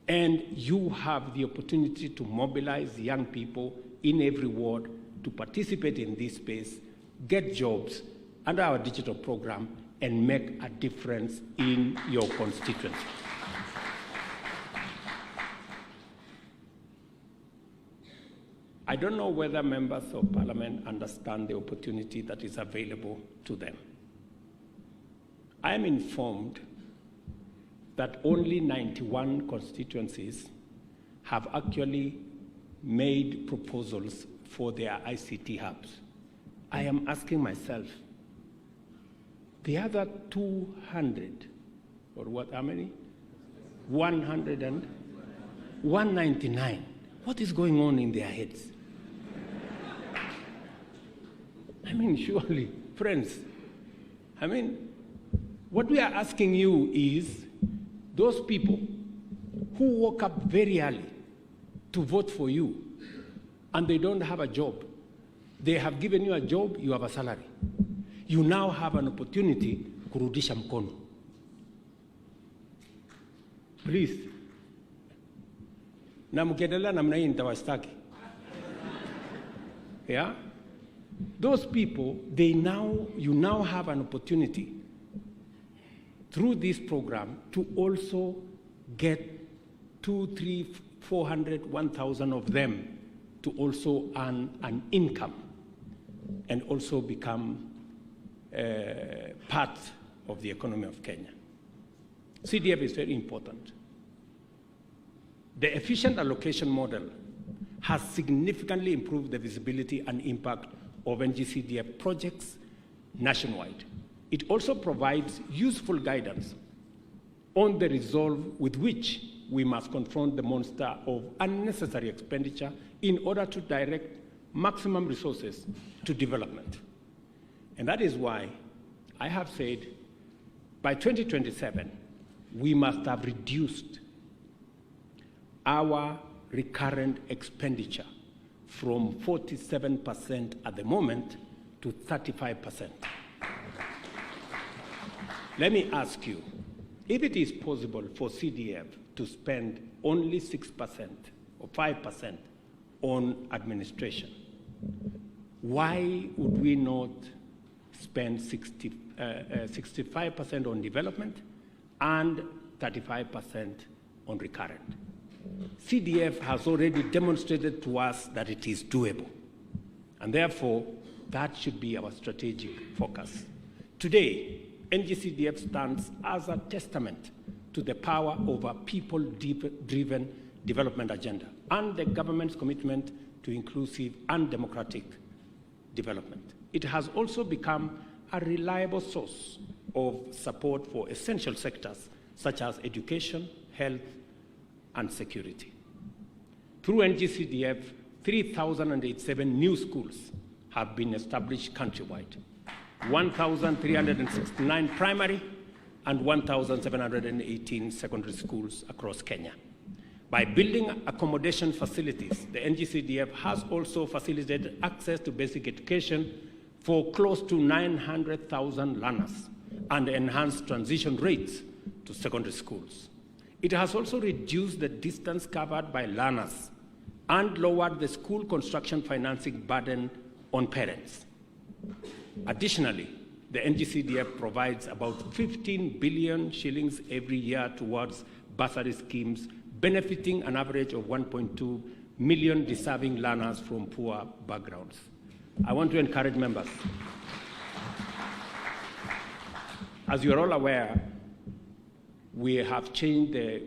And you have the opportunity to mobilize young people in every ward to participate in this space, get jobs under our digital program, and make a difference in your constituency. I don't know whether members of parliament understand the opportunity that is available to them. I am informed that only 91 constituencies have actually made proposals for their ICT hubs. I am asking myself, the other 200, or what, how many? 199. What is going on in their heads? I mean, surely, friends, I mean, what we are asking you is those people who woke up very early to vote for you and they don't have a job. They have given you a job, you have a salary. You now have an opportunity kurudisha mkono. Please. Na mkiendelea namna hii nitawashtaki. Yeah? Those people, you now have an opportunity through this program to also get 200, 300, 400, 1,000 of them to also earn an income and also become part of the economy of Kenya. CDF is very important. The efficient allocation model has significantly improved the visibility and impact of NGCDF projects nationwide. It also provides useful guidance on the resolve with which we must confront the monster of unnecessary expenditure in order to direct maximum resources to development. And that is why I have said by 2027, we must have reduced our recurrent expenditure from 47% at the moment to 35%. Let me ask you, if it is possible for CDF to spend only 6% or 5% on administration, why would we not spend 65% on development and 35% on recurrent? CDF has already demonstrated to us that it is doable, and therefore that should be our strategic focus. Today, NGCDF stands as a testament to the power of a people-driven development agenda and the government's commitment to inclusive and democratic development. It has also become a reliable source of support for essential sectors such as education, health, and security. Through NGCDF, 3,087 new schools have been established countrywide, 1,369 primary and 1,718 secondary schools across Kenya. By building accommodation facilities, the NGCDF has also facilitated access to basic education for close to 900,000 learners and enhanced transition rates to secondary schools. It has also reduced the distance covered by learners and lowered the school construction financing burden on parents. Additionally, the NGCDF provides about 15 billion shillings every year towards bursary schemes, benefiting an average of 1.2 million deserving learners from poor backgrounds. I want to encourage members. As you are all aware, we have changed the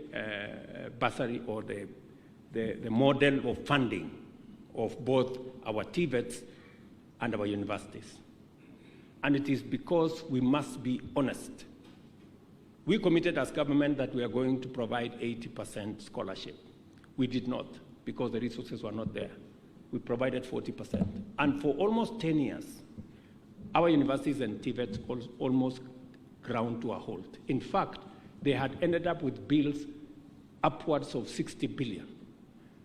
bursary or the model of funding of both our TVETs and our universities. And it is because we must be honest. We committed as government that we are going to provide 80% scholarship. We did not, because the resources were not there. We provided 40%. And for almost 10 years, our universities and TVETs almost ground to a halt. In fact, they had ended up with bills upwards of 60 billion.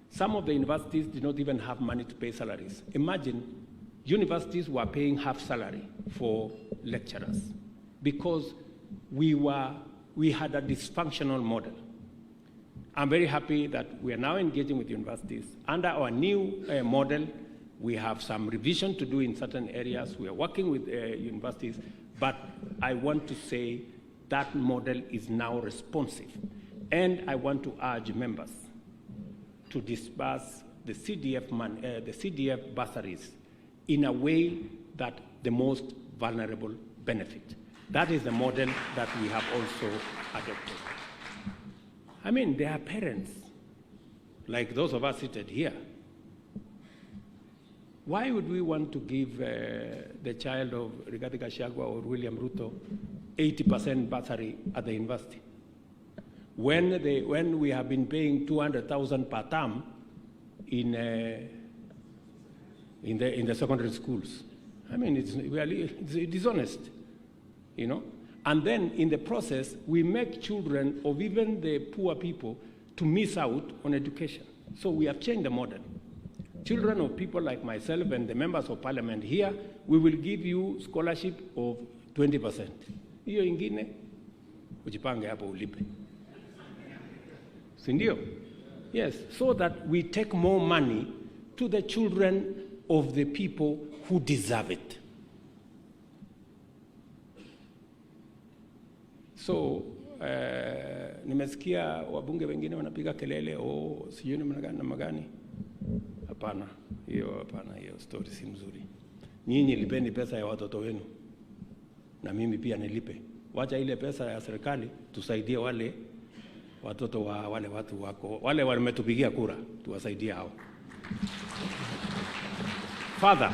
Some of the universities did not even have money to pay salaries. Imagine universities were paying half salary for lecturers because we had a dysfunctional model. I'm very happy that we are now engaging with universities. Under our new model, we have some revision to do in certain areas. We are working with universities, but I want to say that model is now responsive. And I want to urge members to disburse the CDF bursaries in a way that the most vulnerable benefit. That is the model that we have also adopted. I mean, there are parents, like those of us seated here, Why would we want to give the child of Rigathi Gachagua or William Ruto 80% bursary at the university when we have been paying 200,000 per term in the secondary schools? I mean, it's dishonest, you know. And then in the process, we make children of even the poor people to miss out on education. So we have changed the model. Children of people like myself and the members of parliament here, we will give you scholarship of 20%. Hiyo ingine, ujipange hapo ulipe. Sindio? Yes, so that we take more money to the children of the people who deserve it. So, nimesikia wabunge wengine wanapiga kelele, sijui namna gani. Hapana, hiyo story si mzuri. Nyinyi lipeni pesa ya watoto wenu, na mimi pia nilipe. Wacha ile pesa ya serikali, tusaidie wale watoto wa wale watu wako, wale wametupigia kura, tuwasaidie hao. Further,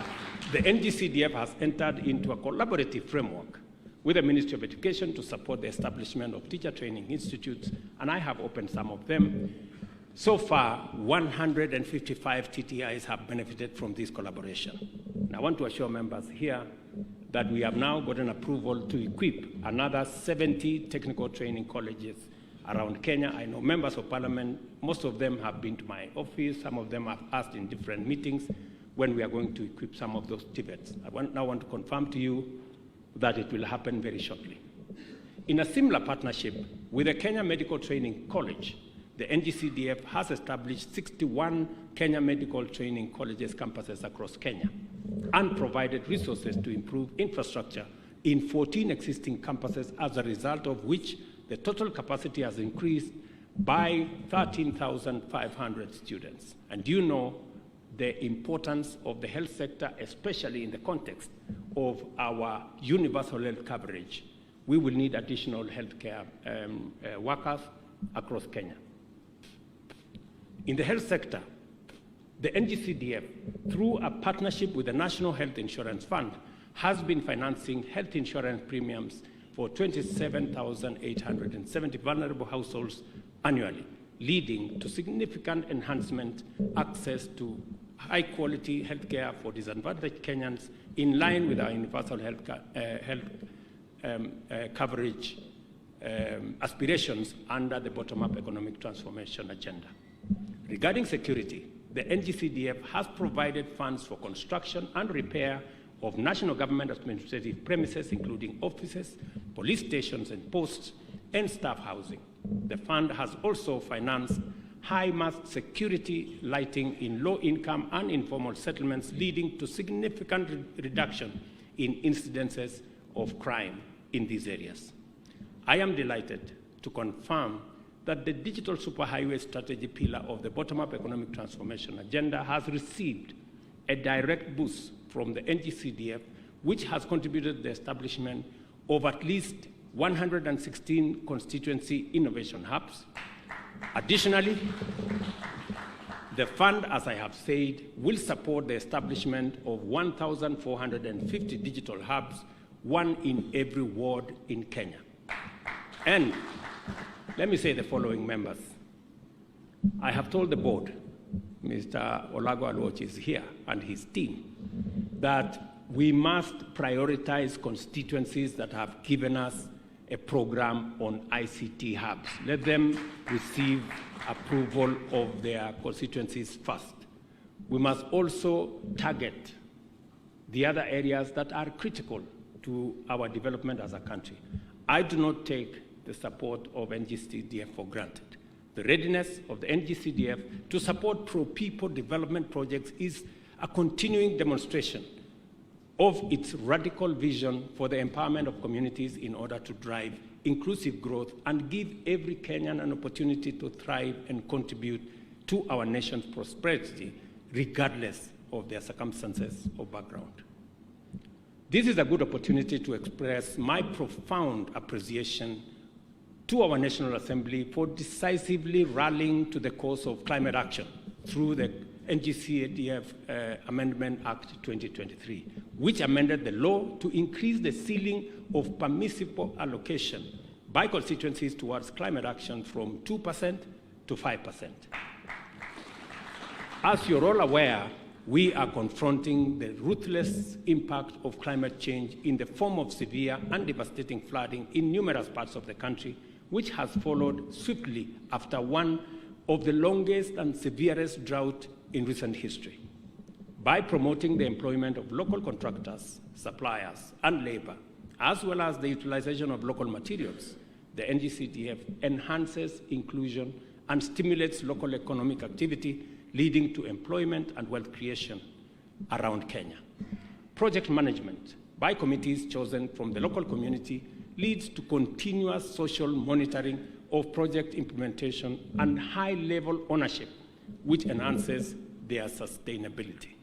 the NGCDF has entered into a collaborative framework with the Ministry of Education to support the establishment of teacher training institutes, and I have opened some of them. So far, 155 TTIs have benefited from this collaboration. And I want to assure members here that we have now gotten approval to equip another 70 technical training colleges around Kenya. I know members of parliament, most of them have been to my office, some of them have asked in different meetings when we are going to equip some of those TVETs. I now want to confirm to you that it will happen very shortly. In a similar partnership with the Kenya Medical Training College, the NGCDF has established 61 Kenya Medical Training Colleges campuses across Kenya and provided resources to improve infrastructure in 14 existing campuses, as a result of which the total capacity has increased by 13,500 students. And you know the importance of the health sector, especially in the context of our universal health coverage. We will need additional healthcare workers across Kenya. In the health sector, the NGCDF, through a partnership with the National Health Insurance Fund, has been financing health insurance premiums for 27,870 vulnerable households annually, leading to significant enhancement access to high-quality healthcare for disadvantaged Kenyans, in line with our universal health coverage aspirations under the bottom-up economic transformation agenda. Regarding security, the NGCDF has provided funds for construction and repair of national government administrative premises, including offices, police stations and posts, and staff housing. The fund has also financed high-mast security lighting in low-income and informal settlements, leading to significant reduction in incidences of crime in these areas. I am delighted to confirm that the digital superhighway strategy pillar of the bottom-up economic transformation agenda has received a direct boost from the NGCDF, which has contributed to the establishment of at least 116 constituency innovation hubs. Additionally, the fund, as I have said, will support the establishment of 1,450 digital hubs, one in every ward in Kenya. And let me say the following, members. I have told the board, Mr. Olago Aluoch is here, and his team, that we must prioritize constituencies that have given us a program on ICT hubs. Let them receive approval of their constituencies first. We must also target the other areas that are critical to our development as a country. I do not take the support of NGCDF for granted. The readiness of the NGCDF to support pro-people development projects is a continuing demonstration of its radical vision for the empowerment of communities in order to drive inclusive growth and give every Kenyan an opportunity to thrive and contribute to our nation's prosperity, regardless of their circumstances or background. This is a good opportunity to express my profound appreciation to our National Assembly for decisively rallying to the cause of climate action through the NGCDF Amendment Act 2023, which amended the law to increase the ceiling of permissible allocation by constituencies towards climate action from 2% to 5%. As you're all aware, we are confronting the ruthless impact of climate change in the form of severe and devastating flooding in numerous parts of the country, which has followed swiftly after one of the longest and severest drought in recent history. By promoting the employment of local contractors, suppliers, and labor, as well as the utilization of local materials, the NGCDF enhances inclusion and stimulates local economic activity, leading to employment and wealth creation around Kenya. Project management by committees chosen from the local community leads to continuous social monitoring of project implementation and high-level ownership, which enhances their sustainability.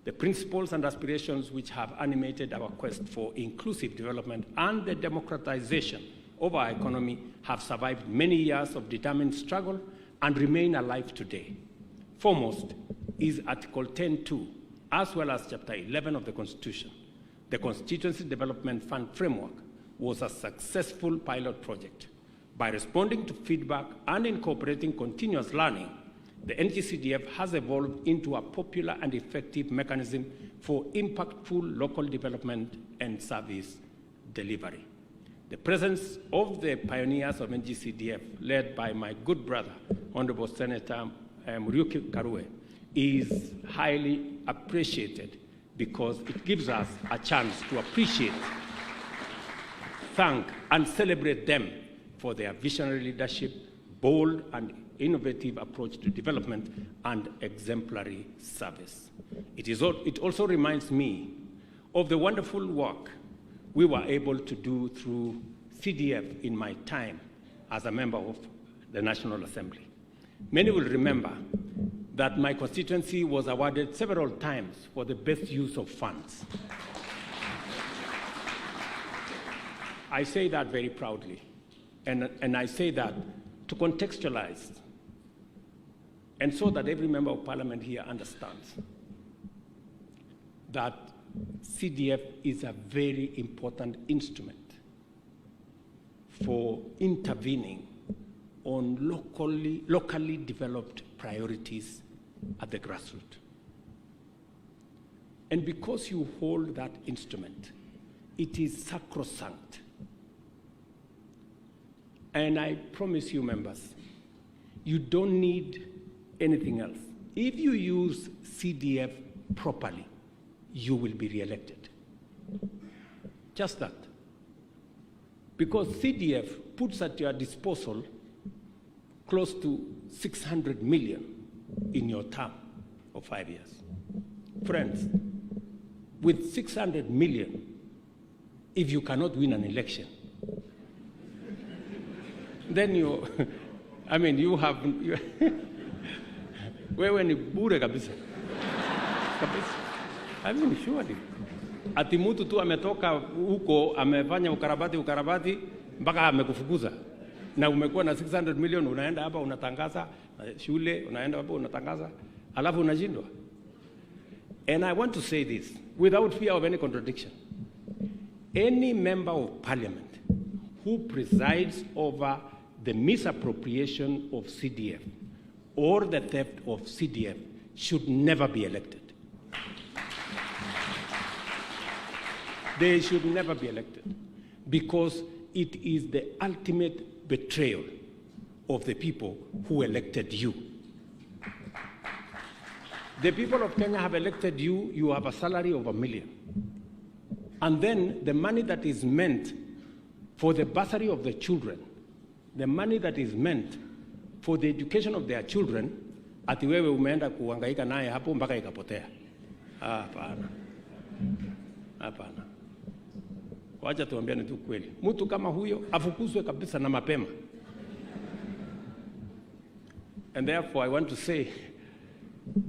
The principles and aspirations which have animated our quest for inclusive development and the democratization of our economy have survived many years of determined struggle and remain alive today. Foremost is Article 10.2, as well as Chapter 11 of the Constitution. The Constituency Development Fund Framework was a successful pilot project. By responding to feedback and incorporating continuous learning, the NGCDF has evolved into a popular and effective mechanism for impactful local development and service delivery. The presence of the pioneers of NGCDF, led by my good brother, Honorable Senator Muriuki Karue, is highly appreciated because it gives us a chance to appreciate, thank, and celebrate them for their visionary leadership, bold and innovative approach to development, and exemplary service. It also reminds me of the wonderful work we were able to do through CDF in my time as a member of the National Assembly. Many will remember that my constituency was awarded several times for the best use of funds. I say that very proudly, and I say that to contextualize, and so that every member of parliament here understands that CDF is a very important instrument for intervening on locally developed priorities at the grassroots. And because you hold that instrument, it is sacrosanct. And I promise you, members, you don't need anything else. If you use CDF properly, you will be re-elected. Just that. Because CDF puts at your disposal close to 600 million in your term of 5 years. Friends, with 600 million, if you cannot win an election, then you have, wewe ni bure kabisa. Surely. Ati mtu tu ametoka huko amefanya ukarabati mpaka amekufukuza. Na umekuwa na 600 million, unaenda hapa unatangaza shule, unaenda hapa unatangaza, alafu unashindwa. And I want to say this without fear of any contradiction. Any member of parliament who presides over the misappropriation of CDF or the theft of CDF should never be elected. They should never be elected because it is the ultimate betrayal of the people who elected you. The people of Kenya have elected you, you have a salary of $1 million. And then the money that is meant for the bursary of the children, the money that is meant for the education of their children, ati wewe umeenda kuhangaika naye hapo mpaka ikapotea. Hapana. Hapana. Wacha tuambiane tu kweli. Mtu kama huyo afukuzwe kabisa na mapema. And therefore I want to say,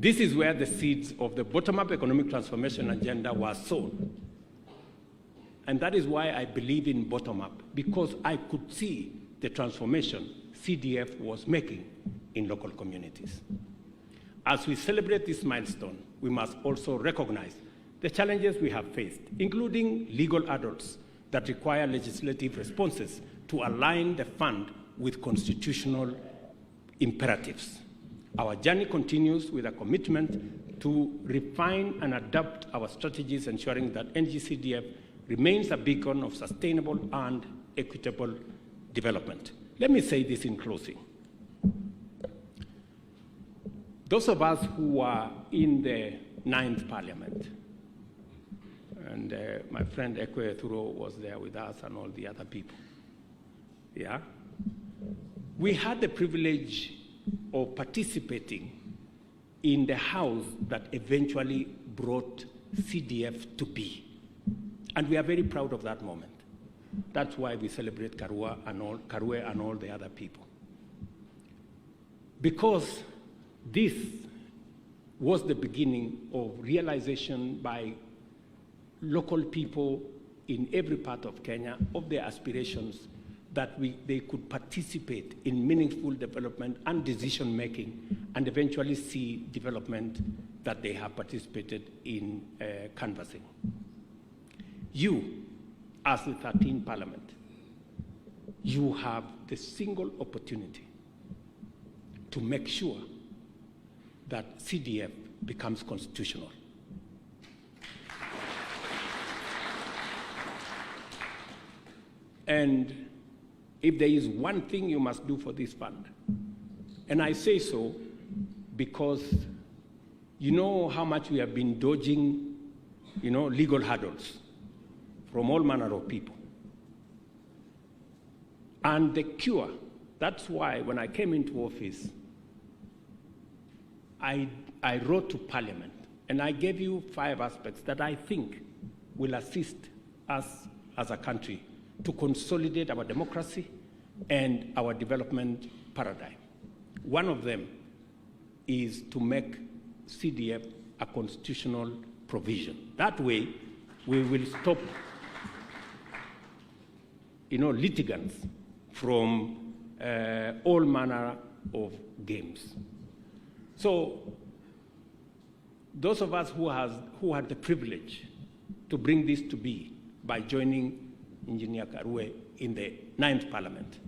this is where the seeds of the bottom-up economic transformation agenda were sown. And that is why I believe in bottom-up, because I could see the transformation CDF was making in local communities. as we celebrate this milestone, we must also recognize the challenges we have faced, including legal hurdles that require legislative responses to align the fund with constitutional imperatives. Our journey continues with a commitment to refine and adapt our strategies, ensuring that NGCDF remains a beacon of sustainable and equitable development. Let me say this in closing. Those of us who are in the 9th Parliament, and my friend Ekwe Thuro was there with us and all the other people, yeah? We had the privilege of participating in the house that eventually brought CDF to be. And we are very proud of that moment. That's why we celebrate Karua and all the other people. Because this was the beginning of realization by local people in every part of Kenya of their aspirations that they could participate in meaningful development and decision-making and eventually see development that they have participated in canvassing. You, as the 13th Parliament, you have the single opportunity to make sure that CDF becomes constitutional. And if there is one thing you must do for this fund, and I say so because you know how much we have been dodging, legal hurdles from all manner of people. And the cure, that's why when I came into office, I wrote to Parliament, and I gave you 5 aspects that I think will assist us as a country to consolidate our democracy and our development paradigm. One of them is to make CDF a constitutional provision. That way, we will stop litigants from all manner of games. So those of us who had the privilege to bring this to be by joining Engineer Karue in the 9th Parliament,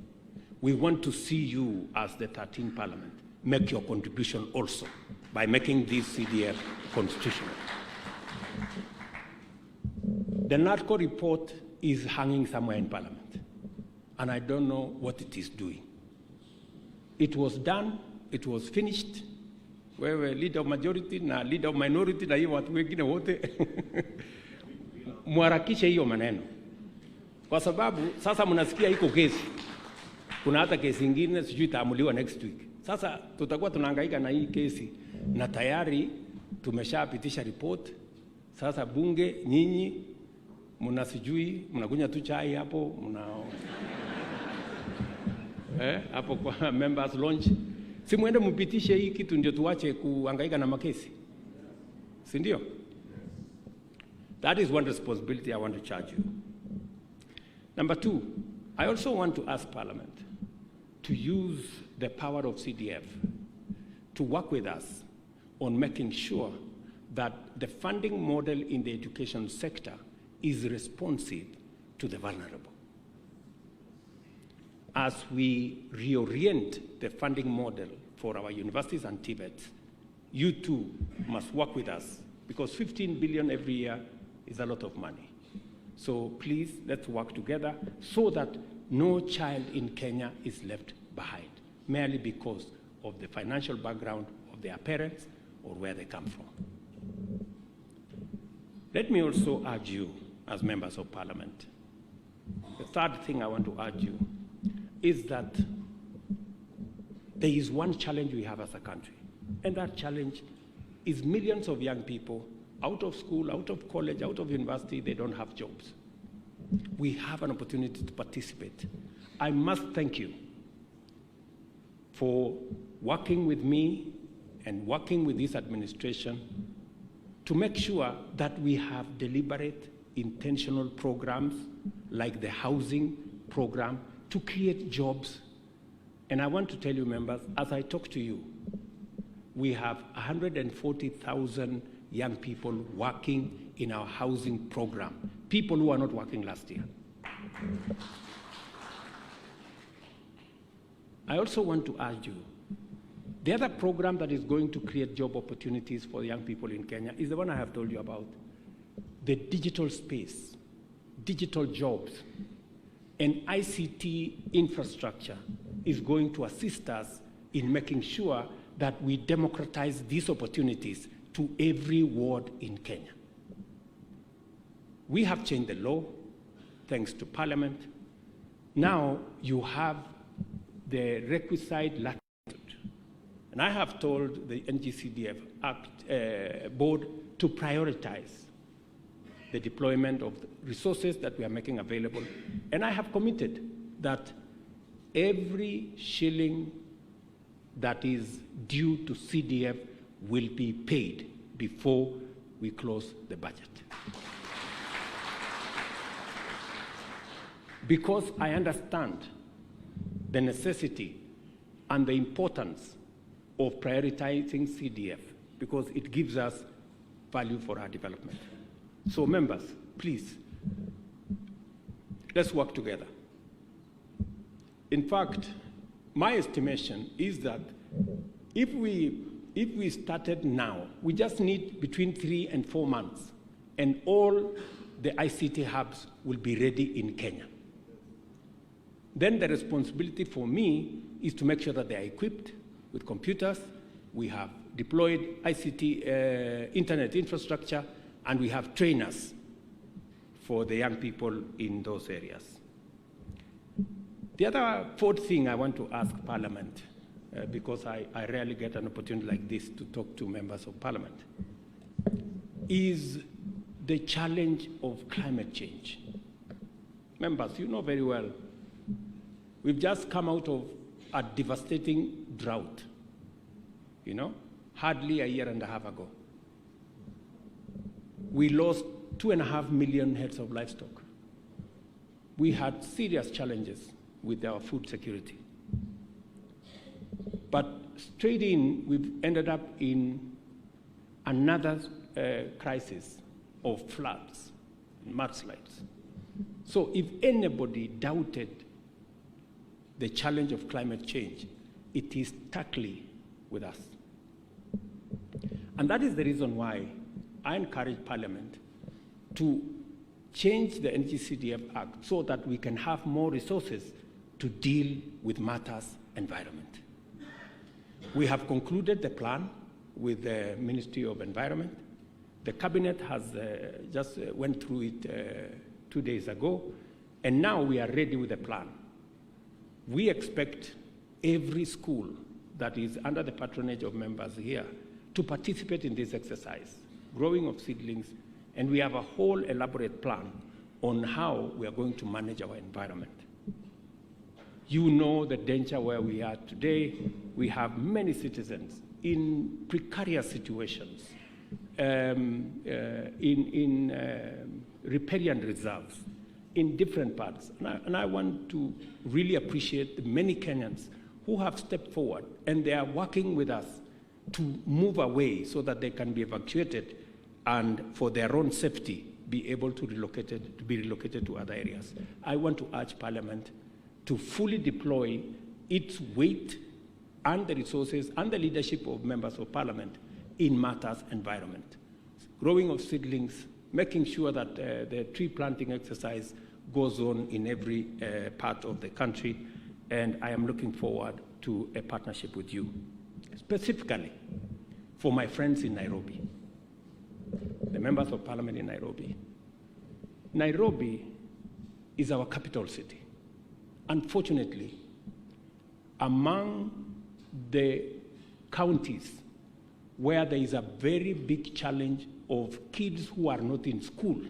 we want to see you as the 13th Parliament make your contribution also by making this CDF constitutional. The NARCO report is hanging somewhere in Parliament, and I don't know what it is doing. It was done, it was finished. Wewe leader of majority na leader of minority na hiyo watu wengine wote muharakishe hiyo maneno, kwa sababu sasa mnasikia iko kesi, kuna hata kesi ingine sijui itaamuliwa next week. Sasa tutakuwa tunahangaika na hii kesi na tayari tumeshapitisha report. Sasa bunge nyinyi mnasijui mnakunya tu chai hapo hapo kwa members launch, si muende mpitishe hii kitu ndio tuache kuhangaika na makesi, si ndio? That is one responsibility I want to charge you. Number 2, I also want to ask Parliament to use the power of CDF to work with us on making sure that the funding model in the education sector is responsive to the vulnerable. As we reorient the funding model for our universities and TVET, you too must work with us, because 15 billion every year is a lot of money. So please, let's work together so that no child in Kenya is left behind, merely because of the financial background of their parents or where they come from. Let me also urge you, as members of Parliament, the third thing I want to urge you is that there is one challenge we have as a country, and that challenge is millions of young people out of school, out of college, out of university, they don't have jobs. We have an opportunity to participate. I must thank you for working with me and working with this administration to make sure that we have deliberate, intentional programs like the housing program to create jobs. And I want to tell you, members, as I talk to you, we have 140,000 young people working in our housing program, people who are not working last year. I also want to urge you, the other program that is going to create job opportunities for young people in Kenya is the one I have told you about, the digital space, digital jobs, and ICT infrastructure is going to assist us in making sure that we democratize these opportunities to every ward in Kenya. We have changed the law, thanks to Parliament. Now you have the requisite latitude. And I have told the NGCDF board to prioritize the deployment of the resources that we are making available. And I have committed that every shilling that is due to CDF will be paid before we close the budget. Because I understand the necessity and the importance of prioritizing CDF, because it gives us value for our development. So members, please, let's work together. In fact, my estimation is that if we started now, we just need between 3 and 4 months, and all the ICT hubs will be ready in Kenya. Then the responsibility for me is to make sure that they are equipped with computers, we have deployed ICT internet infrastructure, and we have trainers for the young people in those areas. The other fourth thing I want to ask Parliament, because I rarely get an opportunity like this to talk to members of Parliament, is the challenge of climate change. Members, you know very well, we've just come out of a devastating drought, you know, hardly a year and a half ago. We lost 2.5 million heads of livestock. We had serious challenges with our food security. But straight in, we've ended up in another crisis of floods and mudslides. So if anybody doubted the challenge of climate change, it is starkly with us. And that is the reason why I encourage Parliament to change the NGCDF Act so that we can have more resources to deal with matters environment. We have concluded the plan with the Ministry of Environment. The Cabinet has just went through it 2 days ago, and now we are ready with the plan. We expect every school that is under the patronage of members here to participate in this exercise, growing of seedlings, and we have a whole elaborate plan on how we are going to manage our environment. You know the danger where we are today. We have many citizens in precarious situations, in riparian reserves, in different parts. And I want to really appreciate the many Kenyans who have stepped forward, and they are working with us to move away so that they can be evacuated and for their own safety be able to be relocated to other areas. I want to urge Parliament to fully deploy its weight and the resources and the leadership of members of Parliament in matters environment. Growing of seedlings, making sure that the tree planting exercise goes on in every part of the country, and I am looking forward to a partnership with you, specifically for my friends in Nairobi, the members of Parliament in Nairobi. Nairobi is our capital city. Unfortunately, among the counties where there is a very big challenge of kids who are not in school,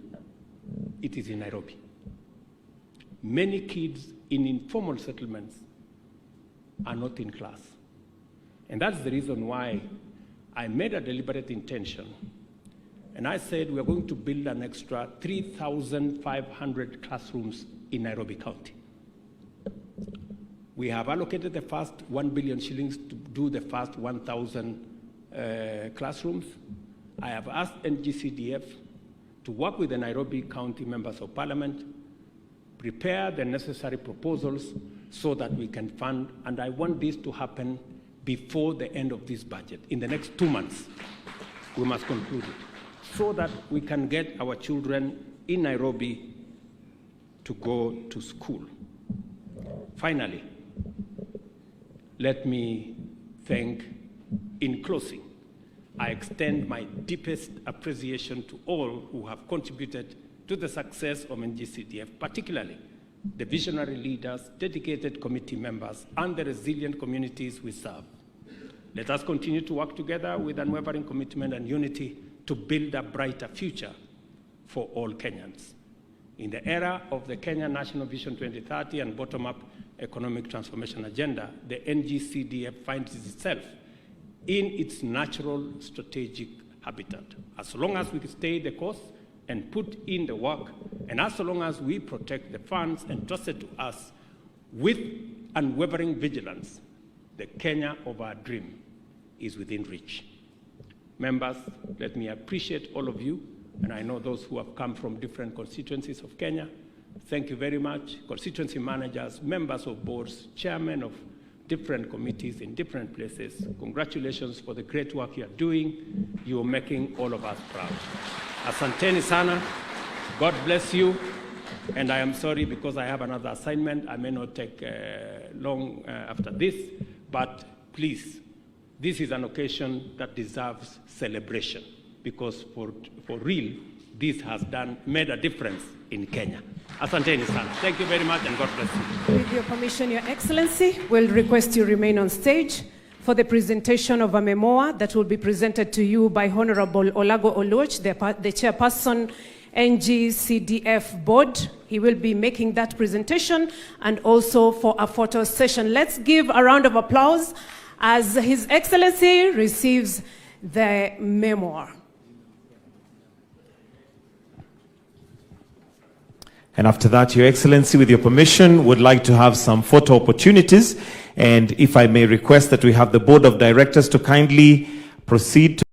it is in Nairobi. Many kids in informal settlements are not in class. And that's the reason why I made a deliberate intention. And I said we're going to build an extra 3,500 classrooms in Nairobi County. We have allocated the first 1 billion shillings to do the first 1,000 classrooms. I have asked NGCDF to work with the Nairobi County Members of Parliament, prepare the necessary proposals so that we can fund, and I want this to happen before the end of this budget. In the next 2 months, we must conclude it, so that we can get our children in Nairobi to go to school. Finally, let me thank, in closing, I extend my deepest appreciation to all who have contributed to the success of NGCDF, particularly the visionary leaders, dedicated committee members, and the resilient communities we serve. Let us continue to work together with unwavering commitment and unity to build a brighter future for all Kenyans. In the era of the Kenya National Vision 2030 and bottom-up economic transformation agenda, the NGCDF finds itself in its natural strategic habitat. As long as we stay the course and put in the work, and as long as we protect the funds entrusted to us with unwavering vigilance, the Kenya of our dream is within reach. Members, let me appreciate all of you, and I know those who have come from different constituencies of Kenya. Thank you very much. Constituency managers, members of boards, chairmen of different committees in different places. Congratulations for the great work you are doing. You are making all of us proud. Asanteni sana. God bless you. And I am sorry because I have another assignment. I may not take long after this, but please, this is an occasion that deserves celebration because for real, this has made a difference in Kenya. Asanteni sana. Thank you very much and God bless you. With your permission, Your Excellency, we'll request you remain on stage for the presentation of a memoir that will be presented to you by Honorable Olago Oluoch, the chairperson, NGCDF board. He will be making that presentation and also for a photo session. Let's give a round of applause as His Excellency receives the memoir. And after that, Your Excellency, with your permission, would like to have some photo opportunities. And if I may request that we have the Board of Directors to kindly proceed to